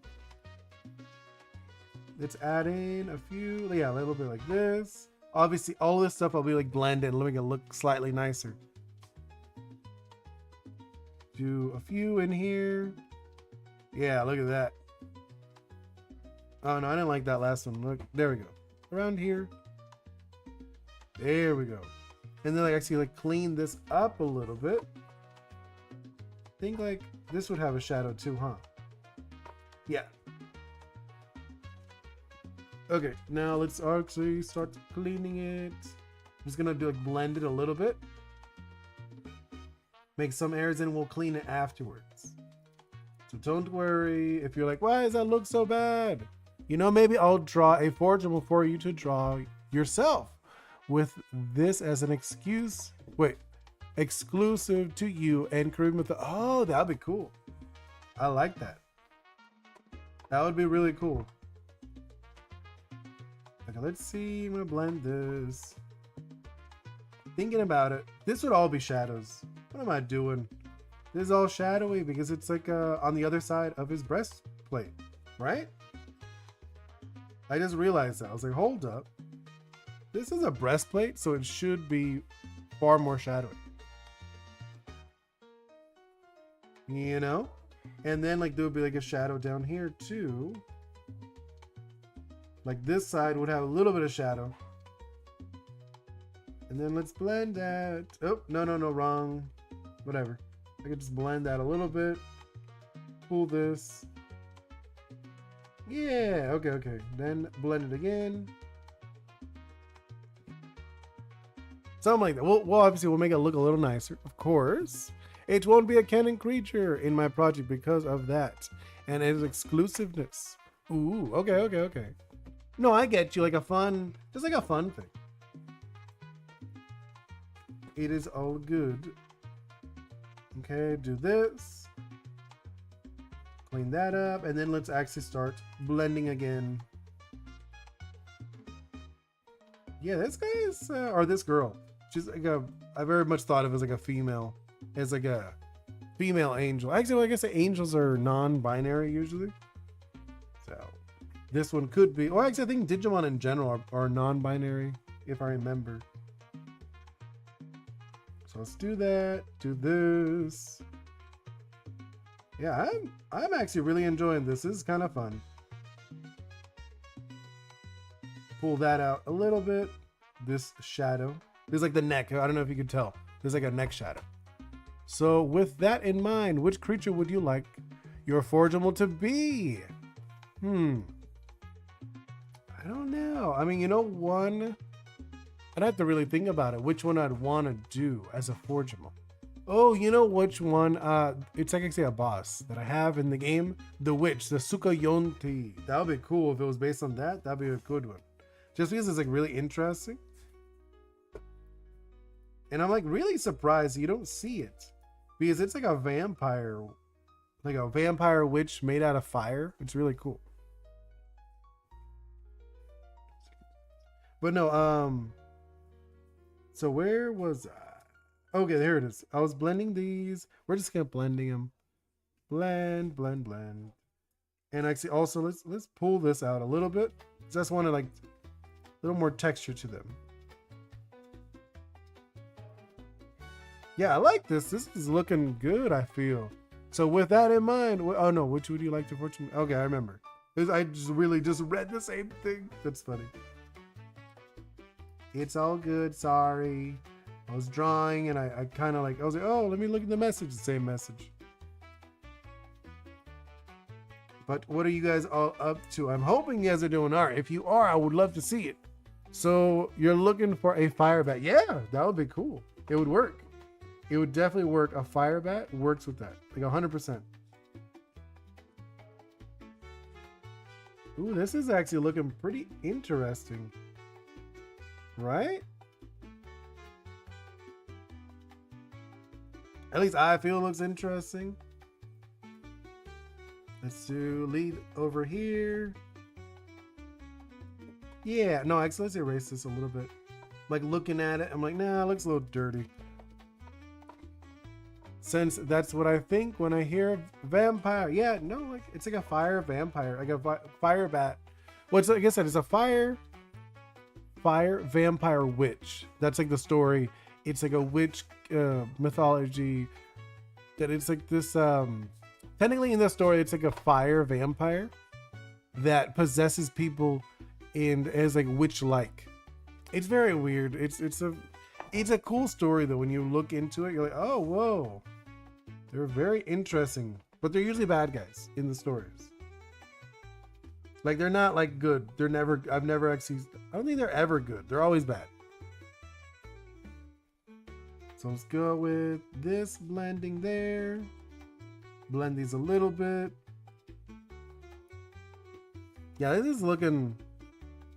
Let's add in a few, yeah, a little bit like this. Obviously, all this stuff I'll be like blended, make it look slightly nicer. Do a few in here. Yeah, look at that. Oh no, I didn't like that last one. Look, there we go. Around here. There we go. And then like actually like clean this up a little bit. I think like this would have a shadow too, huh? Yeah. Okay, now let's actually start cleaning it. I'm just gonna do like blend it a little bit. Make some errors and we'll clean it afterwards. So don't worry if you're like, why does that look so bad? You know, maybe I'll draw a forgeable for you to draw yourself with this as an excuse. Wait, exclusive to you and Caribbean mythology. Oh, that'd be cool. I like that. That would be really cool. Okay, let's see. I'm gonna blend this. Thinking about it, this would all be shadows. What am I doing? This is all shadowy because it's like on the other side of his breastplate, right? I just realized that. I was like, hold up. This is a breastplate, so it should be far more shadowy. You know? And then like there would be like a shadow down here too. Like this side would have a little bit of shadow. And then let's blend that. Oh, no, wrong. Whatever. I could just blend that a little bit. Pull this. Yeah, okay. Then blend it again. Something like that. Well, obviously we'll make it look a little nicer, of course. It won't be a canon creature in my project because of that. And its exclusiveness. Ooh, okay. No, I get you, like a fun, just like a fun thing. It is all good. Okay, do this. Clean that up, and then let's actually start blending again. Yeah, this guy is, or this girl. She's like I very much thought of as like a female, as like a female angel. Actually, like I say, angels are non-binary usually. So this one could be, or actually I think Digimon in general are non-binary, if I remember. So let's do that, do this. Yeah, I'm actually really enjoying this. This is kind of fun. Pull that out a little bit. This shadow. There's like the neck. I don't know if you could tell. There's like a neck shadow. So with that in mind, which creature would you like your forgeable to be? I don't know. I mean, you know, one, I'd have to really think about it. Which one I'd want to do as a forgeable. Oh, you know which one? It's like actually a boss that I have in the game. The witch, the Sukayonti. That would be cool if it was based on that. That'd be a good one. Just because it's like really interesting. And I'm like really surprised you don't see it. Because it's like a vampire witch made out of fire. It's really cool. But no, so where was I? Okay, there it is. I was blending these. We're just gonna blending them. Blend, blend, blend. And actually also let's pull this out a little bit. Just want to like a little more texture to them. Yeah, I like this. This is looking good, I feel. So with that in mind, oh no, which would you like to fortune? Okay, I remember. I just really just read the same thing. That's funny. It's all good, sorry. I was drawing and I kind of like, I was like, oh, let me look at the message, the same message. But what are you guys all up to? I'm hoping you guys are doing art. If you are, I would love to see it. So you're looking for a fire bat. Yeah, that would be cool. It would work. It would definitely work. A fire bat works with that. Like 100%. Ooh, this is actually looking pretty interesting. Right? At least I feel it looks interesting. Let's do lead over here. Yeah, no, actually, let's erase this a little bit. Like looking at it, I'm like, nah, it looks a little dirty. Since that's what I think when I hear vampire. Yeah, no, like it's like a fire vampire, like a fire bat. What's like I said, it's a fire vampire witch. That's like the story. It's like a witch mythology that it's like this technically in the story it's like a fire vampire that possesses people and is like witch like. It's very weird. It's a cool story though. When you look into it, you're like, oh whoa, they're very interesting, but they're usually bad guys in the stories. Like they're not like good. They're never. I've never actually. I don't think they're ever good. They're always bad. So let's go with this blending there. Blend these a little bit. Yeah, this is looking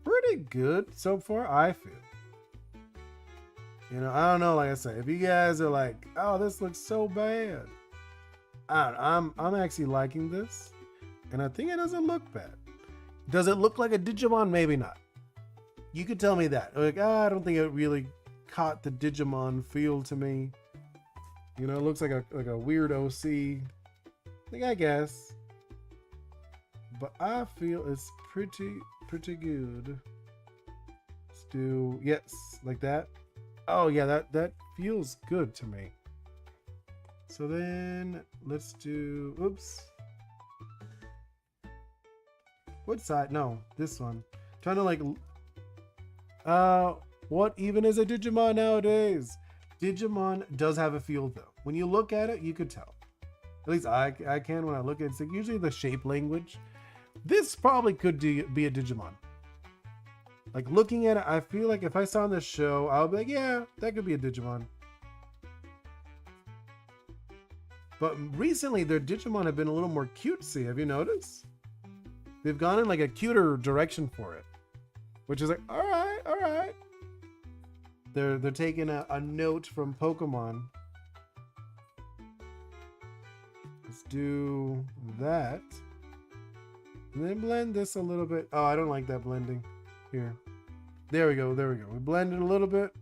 pretty good so far. I feel. You know, I don't know. Like I said, if you guys are like, "Oh, this looks so bad," I'm actually liking this, and I think it doesn't look bad. Does it look like a Digimon? Maybe not. You could tell me that. Like, I don't think it really caught the Digimon feel to me. You know, it looks like a weird OC. I guess. But I feel it's pretty good. Let's do, yes, like that. Oh yeah, that feels good to me. So then let's do, oops. What side? No, this one. Trying to like, what even is a Digimon nowadays? Digimon does have a feel though. When you look at it, you could tell. At least I can when I look at it. It's like usually the shape language. This probably could be a Digimon. Like looking at it, I feel like if I saw on this show, I'll be like, yeah, that could be a Digimon. But recently, their Digimon have been a little more cutesy. Have you noticed? They've gone in like a cuter direction for it, which is like, all right. They're taking a note from Pokemon. Let's do that. And then blend this a little bit. Oh, I don't like that blending. Here. There we go. We blend it a little bit.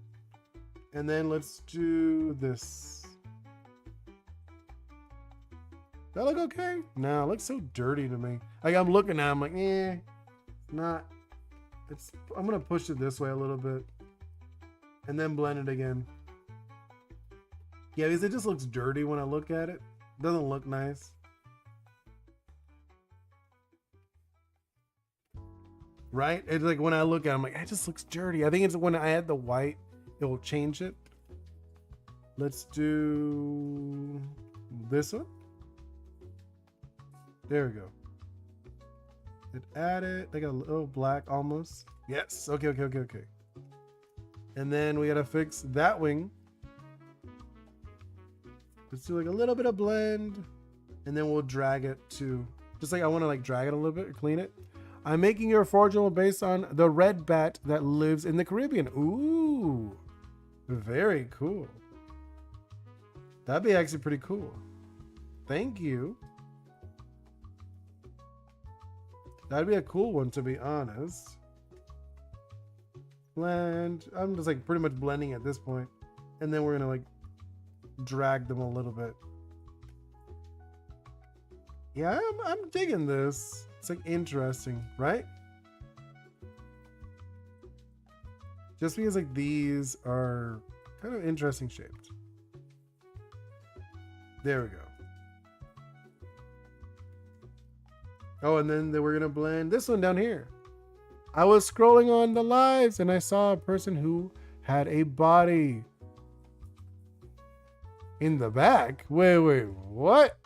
And then let's do this. That look okay? No, it looks so dirty to me. Like I'm looking at it, I'm like, not. I'm gonna push it this way a little bit. And then blend it again. Yeah, because it just looks dirty when I look at it. It doesn't look nice. Right? It's like when I look at it, I'm like, it just looks dirty. I think it's when I add the white, it will change it. Let's do this one. There we go. It added like a little black almost. Yes. Okay. And then we gotta fix that wing. Let's do like a little bit of blend, and then we'll drag it to, just like I want to like drag it a little bit, clean it. I'm making your forgeable based on the red bat that lives in the Caribbean. Ooh, very cool. That'd be actually pretty cool. Thank you. That'd be a cool one, to be honest. Blend. I'm just like pretty much blending at this point. And then we're gonna like drag them a little bit. Yeah, I'm digging this. It's like interesting, right? Just because like these are kind of interesting shaped. There we go. Oh, and then we're gonna blend this one down here. I was scrolling on the lives and I saw a person who had a body in the back. Wait, what?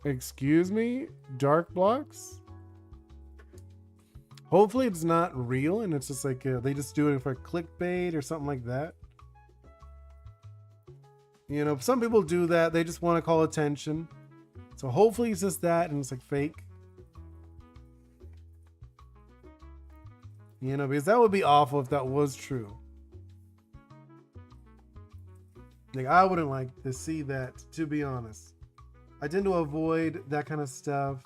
Excuse me? Dark blocks? Hopefully it's not real and it's just like they just do it for clickbait or something like that. You know, some people do that. They just want to call attention. So hopefully it's just that and it's like fake. You know, because that would be awful if that was true. Like, I wouldn't like to see that, to be honest. I tend to avoid that kind of stuff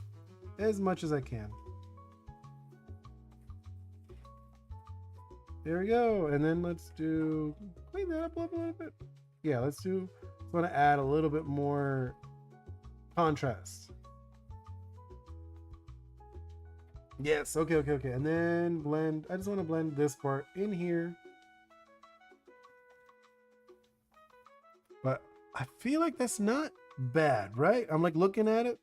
as much as I can. There we go. And then let's clean that up a little bit. Yeah, let's want to add a little bit more contrast. Yes, okay. And then blend. I just want to blend this part in here. But I feel like that's not bad, right? I'm like looking at it.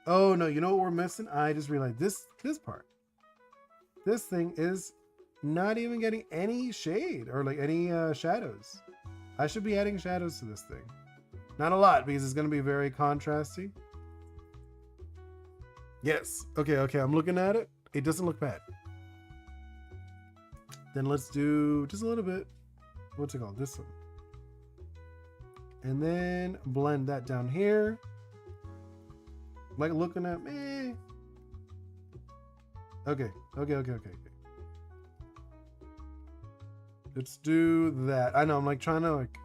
Oh no, you know what we're missing? I just realized this part. This thing is not even getting any shade or like any shadows. I should be adding shadows to this thing. Not a lot because it's going to be very contrasty. Yes. Okay. I'm looking at it. It doesn't look bad. Then let's do just a little bit. What's it called? This one. And then blend that down here. Like looking at me. Okay. Let's do that. I know I'm like trying to like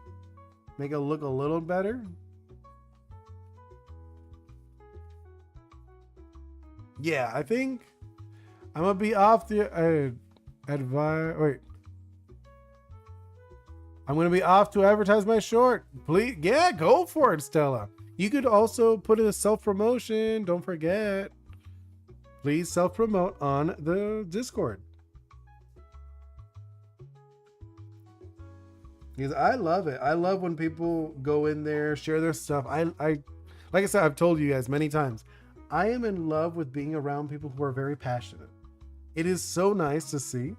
make it look a little better. Yeah, I think I'm gonna be off the I'm gonna be off to advertise my short. Please, yeah, go for it, Stella. You could also put in a self-promotion. Don't forget. Please self-promote on the Discord. Because I love it. I love when people go in there, share their stuff. I like I said, I've told you guys many times. I am in love with being around people who are very passionate. It is so nice to see,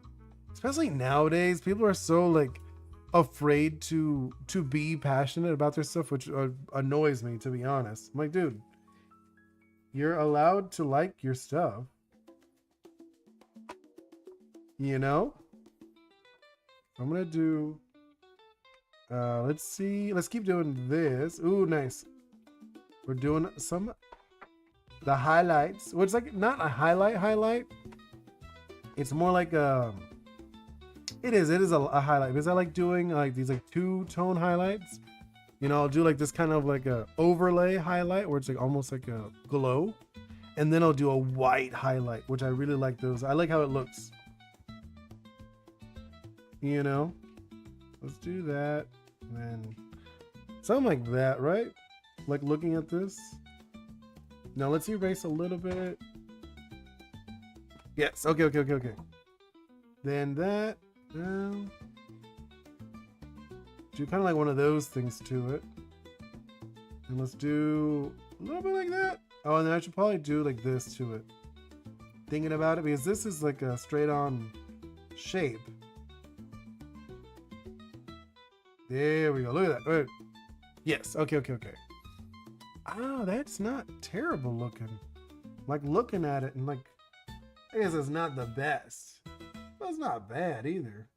especially nowadays. People are so like afraid to be passionate about their stuff, which annoys me, to be honest. I'm like, dude, you're allowed to like your stuff, you know? I'm gonna do let's see, let's keep doing this. Ooh, nice. We're doing the highlights, which is like not a highlight. It's more like it is a highlight because I like doing like these like two-tone highlights. You know, I'll do like this kind of like a overlay highlight where it's like almost like a glow, and then I'll do a white highlight, which I really like those. I like how it looks, you know. Let's do that, and then something like that, right? Like looking at this. Now let's erase a little bit. Yes, okay. Then that, do kind of like one of those things to it. And let's do a little bit like that. Oh, and then I should probably do like this to it. Thinking about it, because this is like a straight on shape. There we go, look at that. Wait. Yes, okay. Oh, that's not terrible looking. Like looking at it and like, I guess it's not the best. But it's not bad either.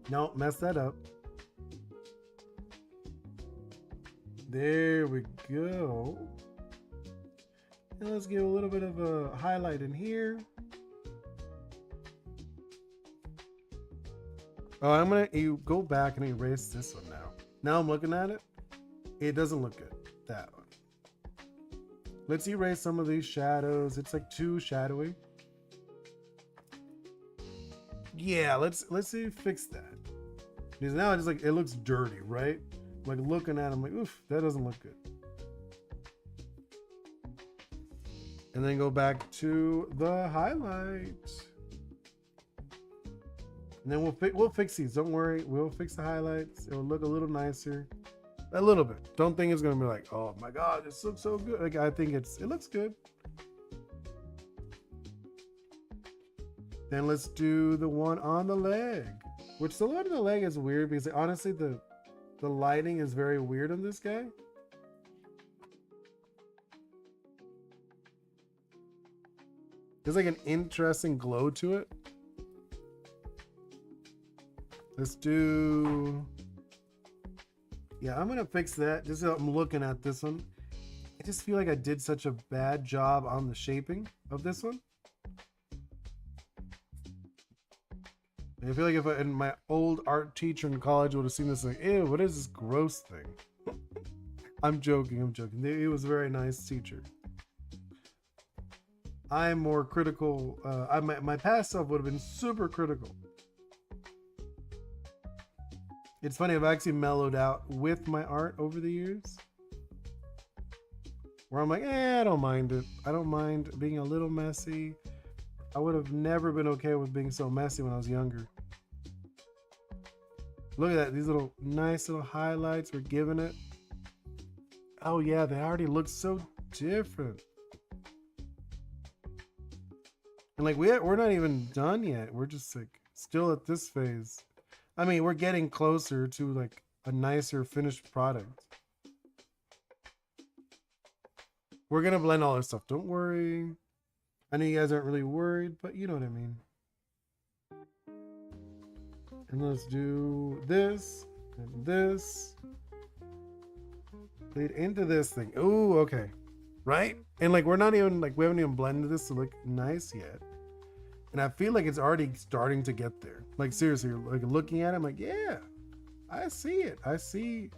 Nope, messed that up. There we go. And let's give a little bit of a highlight in here. Oh, I'm gonna go back and erase this one now. Now I'm looking at it. It doesn't look good. That one. Let's erase some of these shadows. It's like too shadowy. Yeah, let's see fix that. Because now it's like it looks dirty, right? Like looking at them, like oof, that doesn't look good. And then go back to the highlights. And then we'll fix these. Don't worry, we'll fix the highlights. It'll look a little nicer, a little bit. Don't think it's gonna be like, oh my god, this looks so good. Like I think it looks good. Then let's do the one on the leg, which the one on the leg is weird because honestly the lighting is very weird on this guy. There's like an interesting glow to it. Let's do, yeah, I'm gonna fix that. Just so I'm looking at this one. I just feel like I did such a bad job on the shaping of this one. I feel like if and my old art teacher in college would have seen this, like, ew, what is this gross thing? I'm joking. He was a very nice teacher. I'm more critical. My past self would have been super critical. It's funny, I've actually mellowed out with my art over the years. Where I'm like, I don't mind it. I don't mind being a little messy. I would have never been okay with being so messy when I was younger. Look at that, these little nice little highlights we're giving it. Oh yeah, they already look so different. And like we're not even done yet. We're just like still at this phase. I mean, we're getting closer to like a nicer finished product. We're gonna blend all this stuff, don't worry. I know you guys aren't really worried, but you know what I mean. And let's do this and this. Lead into this thing. Ooh, okay. Right? And like we're not even like we haven't even blended this to look nice yet. And I feel like it's already starting to get there. Like seriously, like looking at it, I'm like, yeah, I see it. I see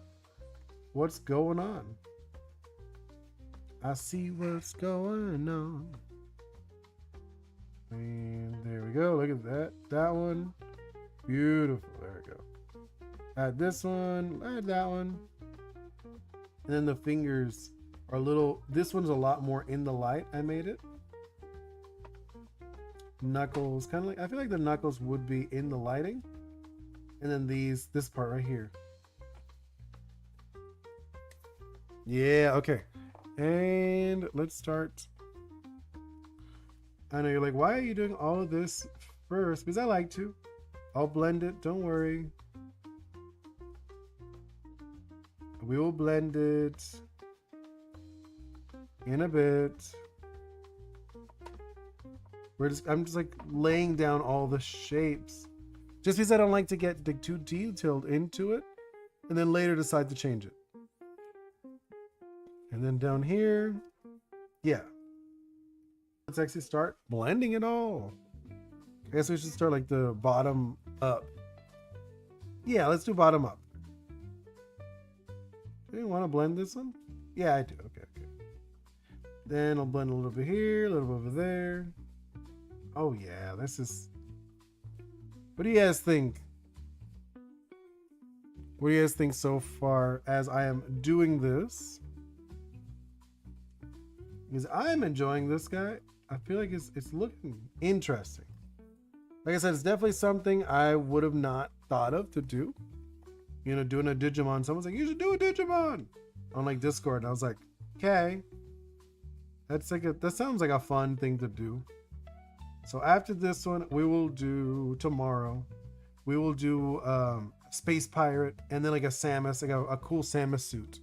what's going on. I see what's going on. And there we go. Look at that. That one. Beautiful. There we go. Add this one. Add that one. And then the fingers are a little, this one's a lot more in the light. I made it. Knuckles, kind of like, I feel like the knuckles would be in the lighting. And then this part right here. Yeah, okay. And let's start. I know you're like, why are you doing all of this first? Because I like to. I'll blend it, don't worry. We will blend it in a bit. I'm just like laying down all the shapes. Just because I don't like to get too detailed into it and then later decide to change it. And then down here, yeah. Let's actually start blending it all. I guess we should start like the bottom up. Yeah, let's do bottom up. Do you want to blend this one? Yeah, I do. Okay. Then I'll blend a little bit here, a little bit over there. Oh yeah, this is. What do you guys think? What do you guys think so far as I am doing this? Because I'm enjoying this guy. I feel like it's looking interesting. Like I said, it's definitely something I would have not thought of to do. You know, doing a Digimon. Someone's like, you should do a Digimon on like Discord. And I was like, okay. That sounds like a fun thing to do. So after this one, we will do tomorrow. We will do Space Pirate and then like a Samus, like a cool Samus suit.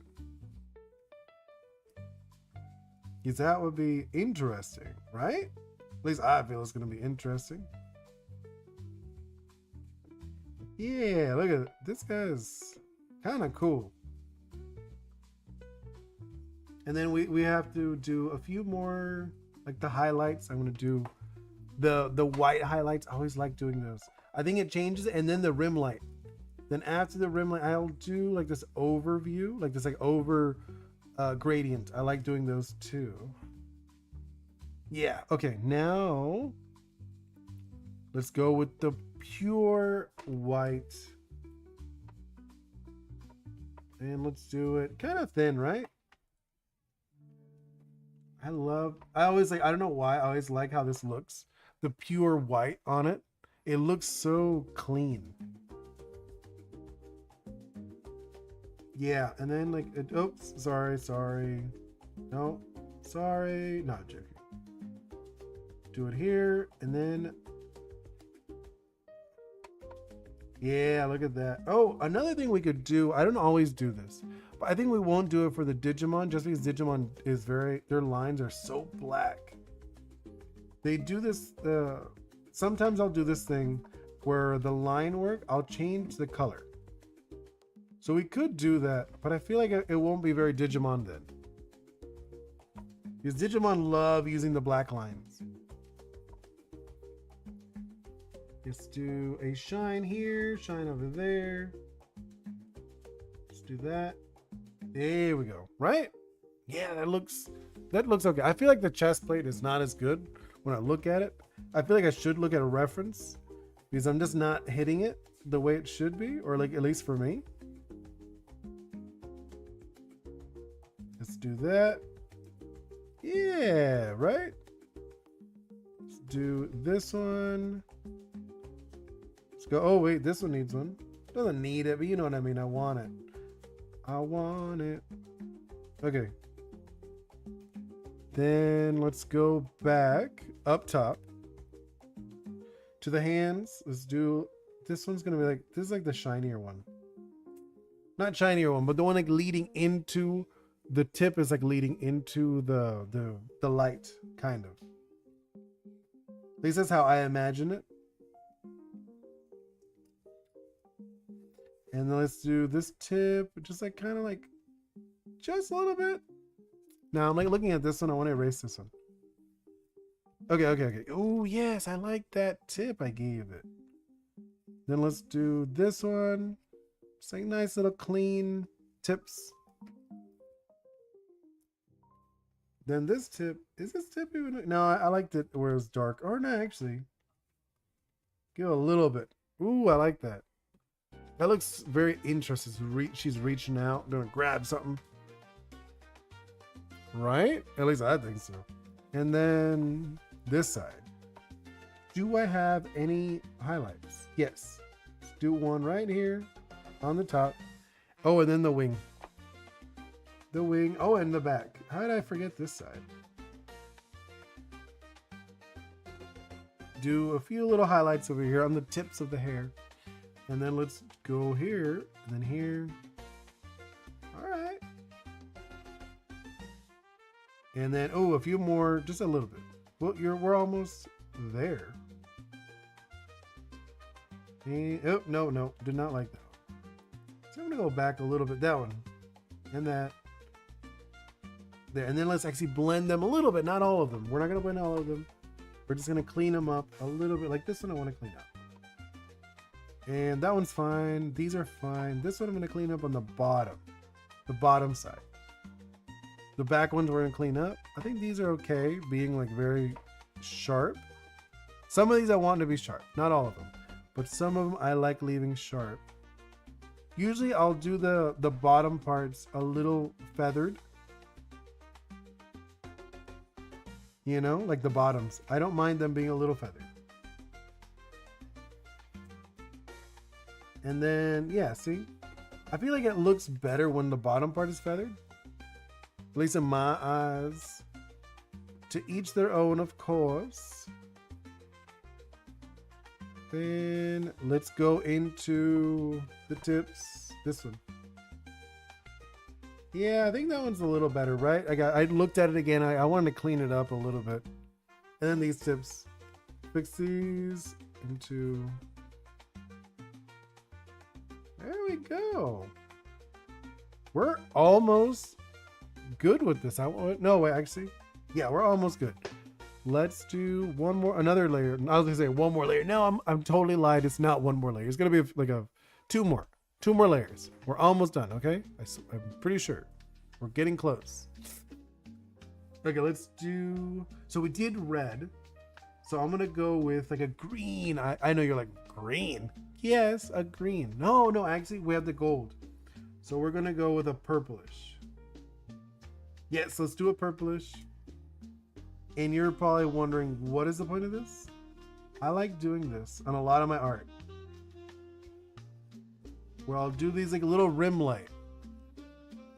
Because that would be interesting, right? At least I feel it's going to be interesting. Yeah, look at it. This guy's kind of cool. And then we have to do a few more, like the highlights. I'm gonna do the white highlights. I always like doing those. I think it changes, and then the rim light. Then after the rim light, I'll do like this overview, like this like over gradient. I like doing those too. Yeah, okay, now let's go with the pure white. And let's do it kind of thin, right? I always like, I don't know why, I always like how this looks. The pure white on it. It looks so clean. Yeah, and then like, oops, sorry. No, sorry, not joking. Do it here, and then, yeah, look at that. Oh, another thing we could do, I don't always do this, but I think we won't do it for the Digimon just because Digimon is their lines are so black. They do this, sometimes I'll do this thing where the line work, I'll change the color. So we could do that, but I feel like it won't be very Digimon then. Because Digimon love using the black lines. Let's do a shine here, shine over there. Let's do that. There we go, right? Yeah, that looks okay. I feel like the chest plate is not as good when I look at it. I feel like I should look at a reference because I'm just not hitting it the way it should be, or like at least for me. Let's do that. Yeah, right? Let's do this one. Let's go. Oh, wait, this one needs one. Doesn't need it, but you know what I mean. I want it. I want it. Okay. Then let's go back up top to the hands. Let's do, this one's going to be like, this is like the shinier one. Not shinier one, but the one like leading into, the tip is like leading into the light, kind of. At least that's how I imagine it. And then let's do this tip, just like kind of like, just a little bit. Now I'm like looking at this one, I want to erase this one. Okay. Oh yes, I like that tip I gave it. Then let's do this one. Just like nice little clean tips. Then this tip, is this tip even? No, I liked it where it was dark. Or no, actually. Give a little bit. Ooh, I like that. That looks very interesting. She's reaching out, gonna grab something. Right? At least I think so. And then this side. Do I have any highlights? Yes. Let's do one right here on the top. Oh, and then the wing. The wing. Oh, and the back. How did I forget this side? Do a few little highlights over here on the tips of the hair. And then let's go here and then here. All right. And then, oh, a few more, just a little bit. Well, we're almost there. And, oh, no, did not like that one. So I'm gonna go back a little bit, that one. And that. There, and then let's actually blend them a little bit, not all of them. We're not gonna blend all of them. We're just gonna clean them up a little bit. Like this one I wanna clean up. And that one's fine. These are fine. This one I'm gonna clean up on the bottom side. The back ones we're gonna clean up. I think these are okay, being like very sharp. Some of these I want to be sharp, not all of them, but some of them I like leaving sharp. Usually I'll do the bottom parts a little feathered. You know, like the bottoms. I don't mind them being a little feathered. And then, yeah, see? I feel like it looks better when the bottom part is feathered. At least in my eyes. To each their own, of course. Then let's go into the tips. This one. Yeah, I think that one's a little better, right? I looked at it again. I wanted to clean it up a little bit. And then these tips. Fix these into... There we go. We're almost good with this. No, wait, actually, yeah, we're almost good. Let's do another layer. I was gonna say one more layer. No, I'm totally lied. It's not one more layer. It's gonna be like two more layers. We're almost done. Okay, I'm pretty sure we're getting close. Okay, let's do. So we did red. So I'm gonna go with like a green. I know you're like, green. Yes, a green. No, actually we have the gold. So we're gonna go with a purplish. Yes, let's do a purplish. And you're probably wondering, what is the point of this? I like doing this on a lot of my art, where I'll do these like a little rim light.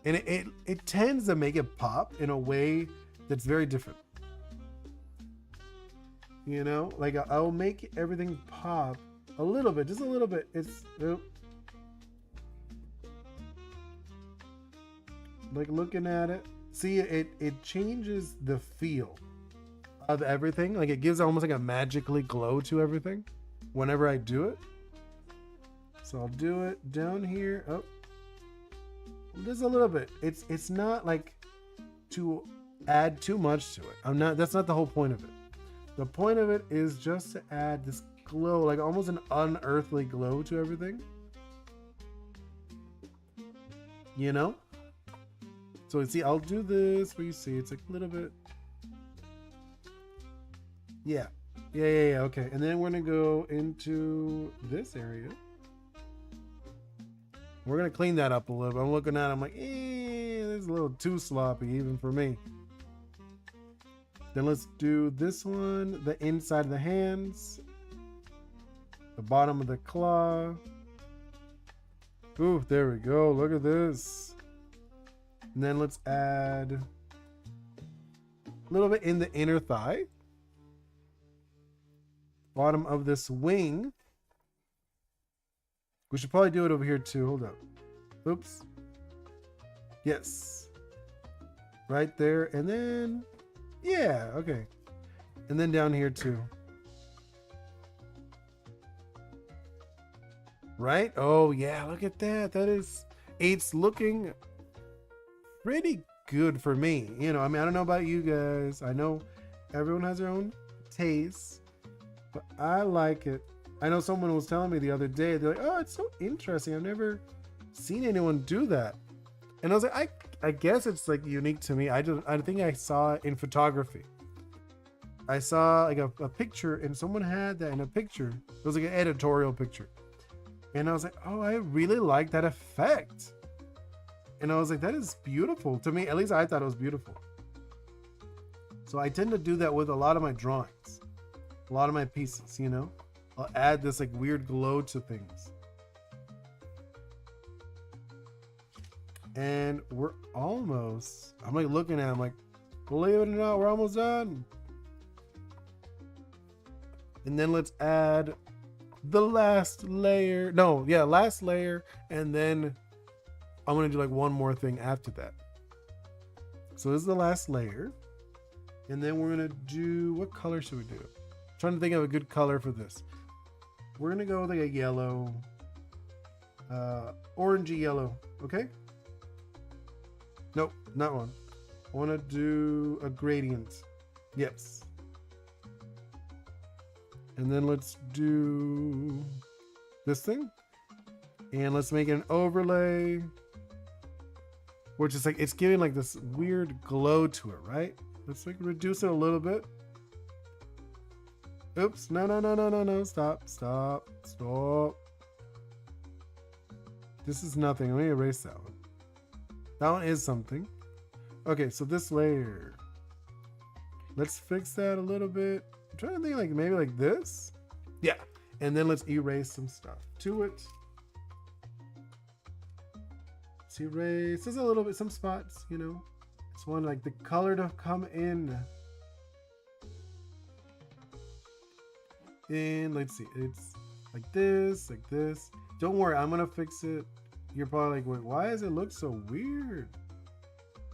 And it tends to make it pop in a way that's very different. You know, like I'll make everything pop a little bit, just a little bit. It's like looking at it. See, it changes the feel of everything. Like it gives almost like a magically glow to everything whenever I do it. So I'll do it down here. Oh, just a little bit. It's not like to add too much to it. That's not the whole point of it. The point of it is just to add this glow, like almost an unearthly glow to everything. You know? So see, I'll do this where you see it's like a little bit. Yeah. Okay. And then we're gonna go into this area. We're gonna clean that up a little bit. I'm looking at it, I'm like, this is a little too sloppy even for me. Then let's do this one, the inside of the hands, the bottom of the claw. Ooh, there we go. Look at this. And then let's add a little bit in the inner thigh. Bottom of this wing. We should probably do it over here too. Hold up. Oops. Yes. Right there. And then, yeah, okay. And then down here too. Right? Oh yeah, look at that. It's looking pretty good for me. You know, I mean, I don't know about you guys. I know everyone has their own taste, but I like it. I know someone was telling me the other day, they're like, oh, it's so interesting. I've never seen anyone do that. And I was like, I guess it's like unique to me. I think I saw it in photography. I saw like a picture and someone had that in a picture. It was like an editorial picture. And I was like, oh, I really like that effect. And I was like, that is beautiful to me. At least I thought it was beautiful. So I tend to do that with a lot of my drawings, a lot of my pieces, you know. I'll add this like weird glow to things. And we're almost, I'm like looking at it, I'm like, believe it or not, we're almost done. And then let's add the last layer. No, yeah, last layer. And then I'm gonna do like one more thing after that. So this is the last layer. And then we're gonna do, what color should we do? I'm trying to think of a good color for this. We're gonna go with like a yellow, orangey yellow, okay? Nope, not one. I wanna do a gradient. Yes. And then let's do this thing. And let's make an overlay. Which is like, it's giving like this weird glow to it, right? Let's like reduce it a little bit. Oops, no, stop. This is nothing, let me erase that one. That one is something. Okay, so this layer. Let's fix that a little bit. I'm trying to think like maybe like this. Yeah, and then let's erase some stuff to it. Let's erase just a little bit, some spots, you know. Just want like the color to come in. And let's see, it's like this, like this. Don't worry, I'm gonna fix it. You're probably like, wait, why does it look so weird?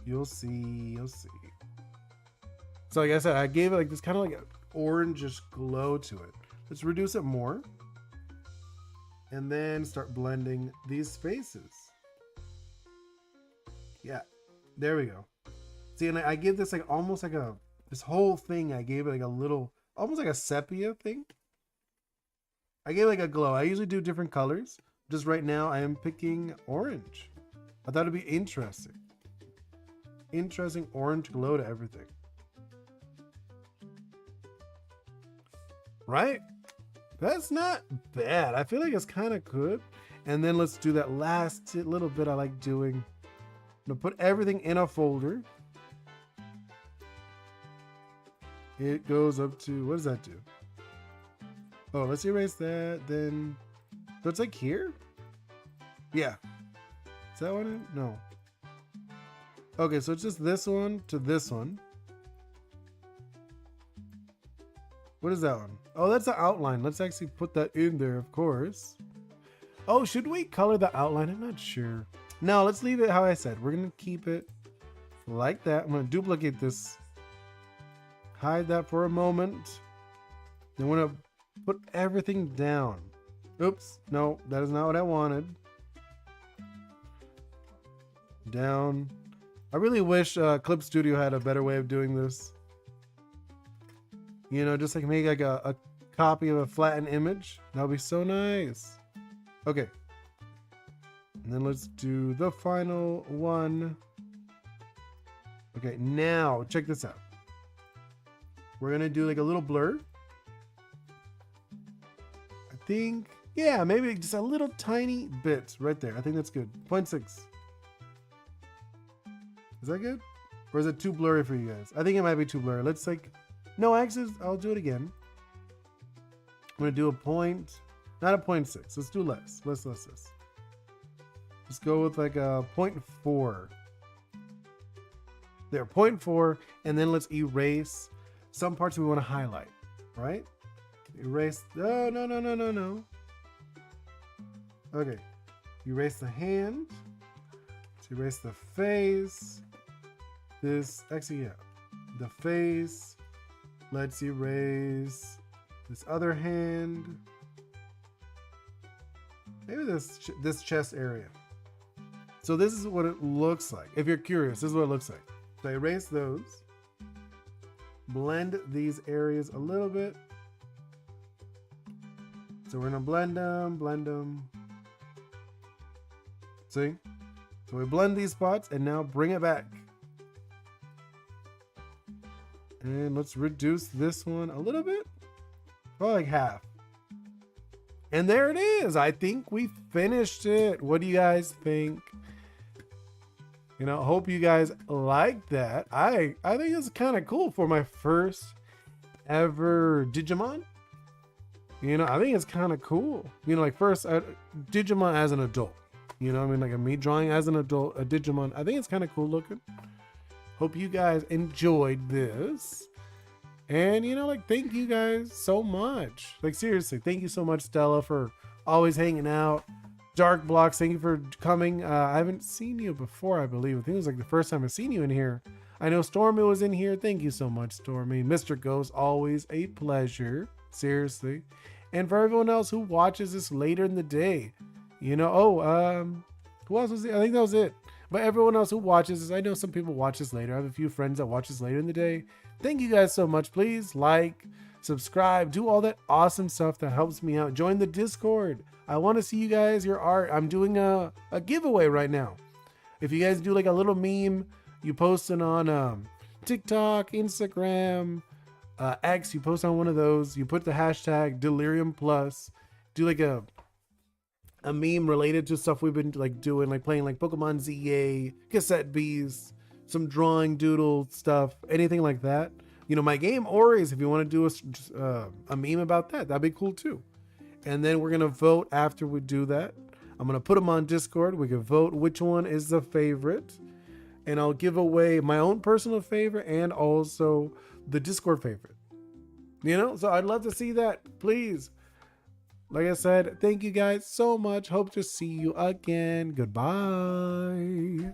You'll see. So like I said, I gave it like this kind of like an orangish glow to it. Let's reduce it more. And then start blending these spaces. Yeah, there we go. See, and I give this like almost like this whole thing, I gave it like a little, almost like a sepia thing. I gave it like a glow. I usually do different colors. Just right now, I am picking orange. I thought it'd be interesting. Interesting orange glow to everything. Right? That's not bad. I feel like it's kind of good. And then let's do that last little bit I like doing. I'm gonna put everything in a folder. It goes up to, what does that do? Oh, let's erase that. Then, so it's like here? Yeah. Is that one? No. Okay, so it's just this one to this one. What is that one? Oh, that's the outline. Let's actually put that in there, of course. Oh, should we color the outline? I'm not sure. No, let's leave it how I said. We're going to keep it like that. I'm going to duplicate this. Hide that for a moment. Then we're going to put everything down. Oops. No, that is not what I wanted. Down. I really wish Clip Studio had a better way of doing this. You know, just like make like a copy of a flattened image. That would be so nice. Okay. And then let's do the final one. Okay, now check this out. We're gonna do like a little blur. I think, yeah, maybe just a little tiny bit right there. I think that's good. 0.6. Is that good? Or is it too blurry for you guys? I think it might be too blurry. Let's like, no, actually, I'll do it again. I'm gonna do a point, not a 0.6. Let's do less. Let's. Let's go with like a 0.4. There, 0.4, and then let's erase some parts we want to highlight, right? Erase, no. Okay, erase the hand. Let's erase the face. This, actually, yeah, the face. Let's erase this other hand. Maybe this chest area. So this is what it looks like. If you're curious, this is what it looks like. So erase those. Blend these areas a little bit. So we're gonna blend them. See? So we blend these spots and now bring it back. And let's reduce this one a little bit. Probably like half. And there it is. I think we finished it. What do you guys think? You know, hope you guys like that. I think it's kind of cool for my first ever Digimon. You know, I think it's kind of cool. You know, like first Digimon as an adult. You know, I mean, like me drawing as an adult, a Digimon. I think it's kind of cool looking. Hope you guys enjoyed this. And, you know, like, thank you guys so much. Like, seriously, thank you so much, Stella, for always hanging out. Dark Blocks, thank you for coming. I haven't seen you before, I believe. I think it was like the first time I've seen you in here. I know Stormy was in here. Thank you so much, Stormy. Mr. Ghost, always a pleasure. Seriously. And for everyone else who watches this later in the day, you know, who else was it? I think that was it. But everyone else who watches this, I know some people watch this later. I have a few friends that watch this later in the day. Thank you guys so much. Please like, subscribe, do all that awesome stuff that helps me out. Join the Discord. I want to see you guys, your art. I'm doing a giveaway right now. If you guys do like a little meme, you post it on TikTok, Instagram, X, you post on one of those. You put the hashtag Delirium Plus. Do like a meme related to stuff we've been like doing, like playing like Pokemon ZA, cassette bees, some drawing doodle stuff, anything like that. You know, my game Oris, if you want to do a meme about that, that'd be cool too. And then we're gonna vote after we do that. I'm gonna put them on Discord. We can vote which one is the favorite, and I'll give away my own personal favorite and also the Discord favorite. You know, so I'd love to see that. Please. Like I said, thank you guys so much. Hope to see you again. Goodbye.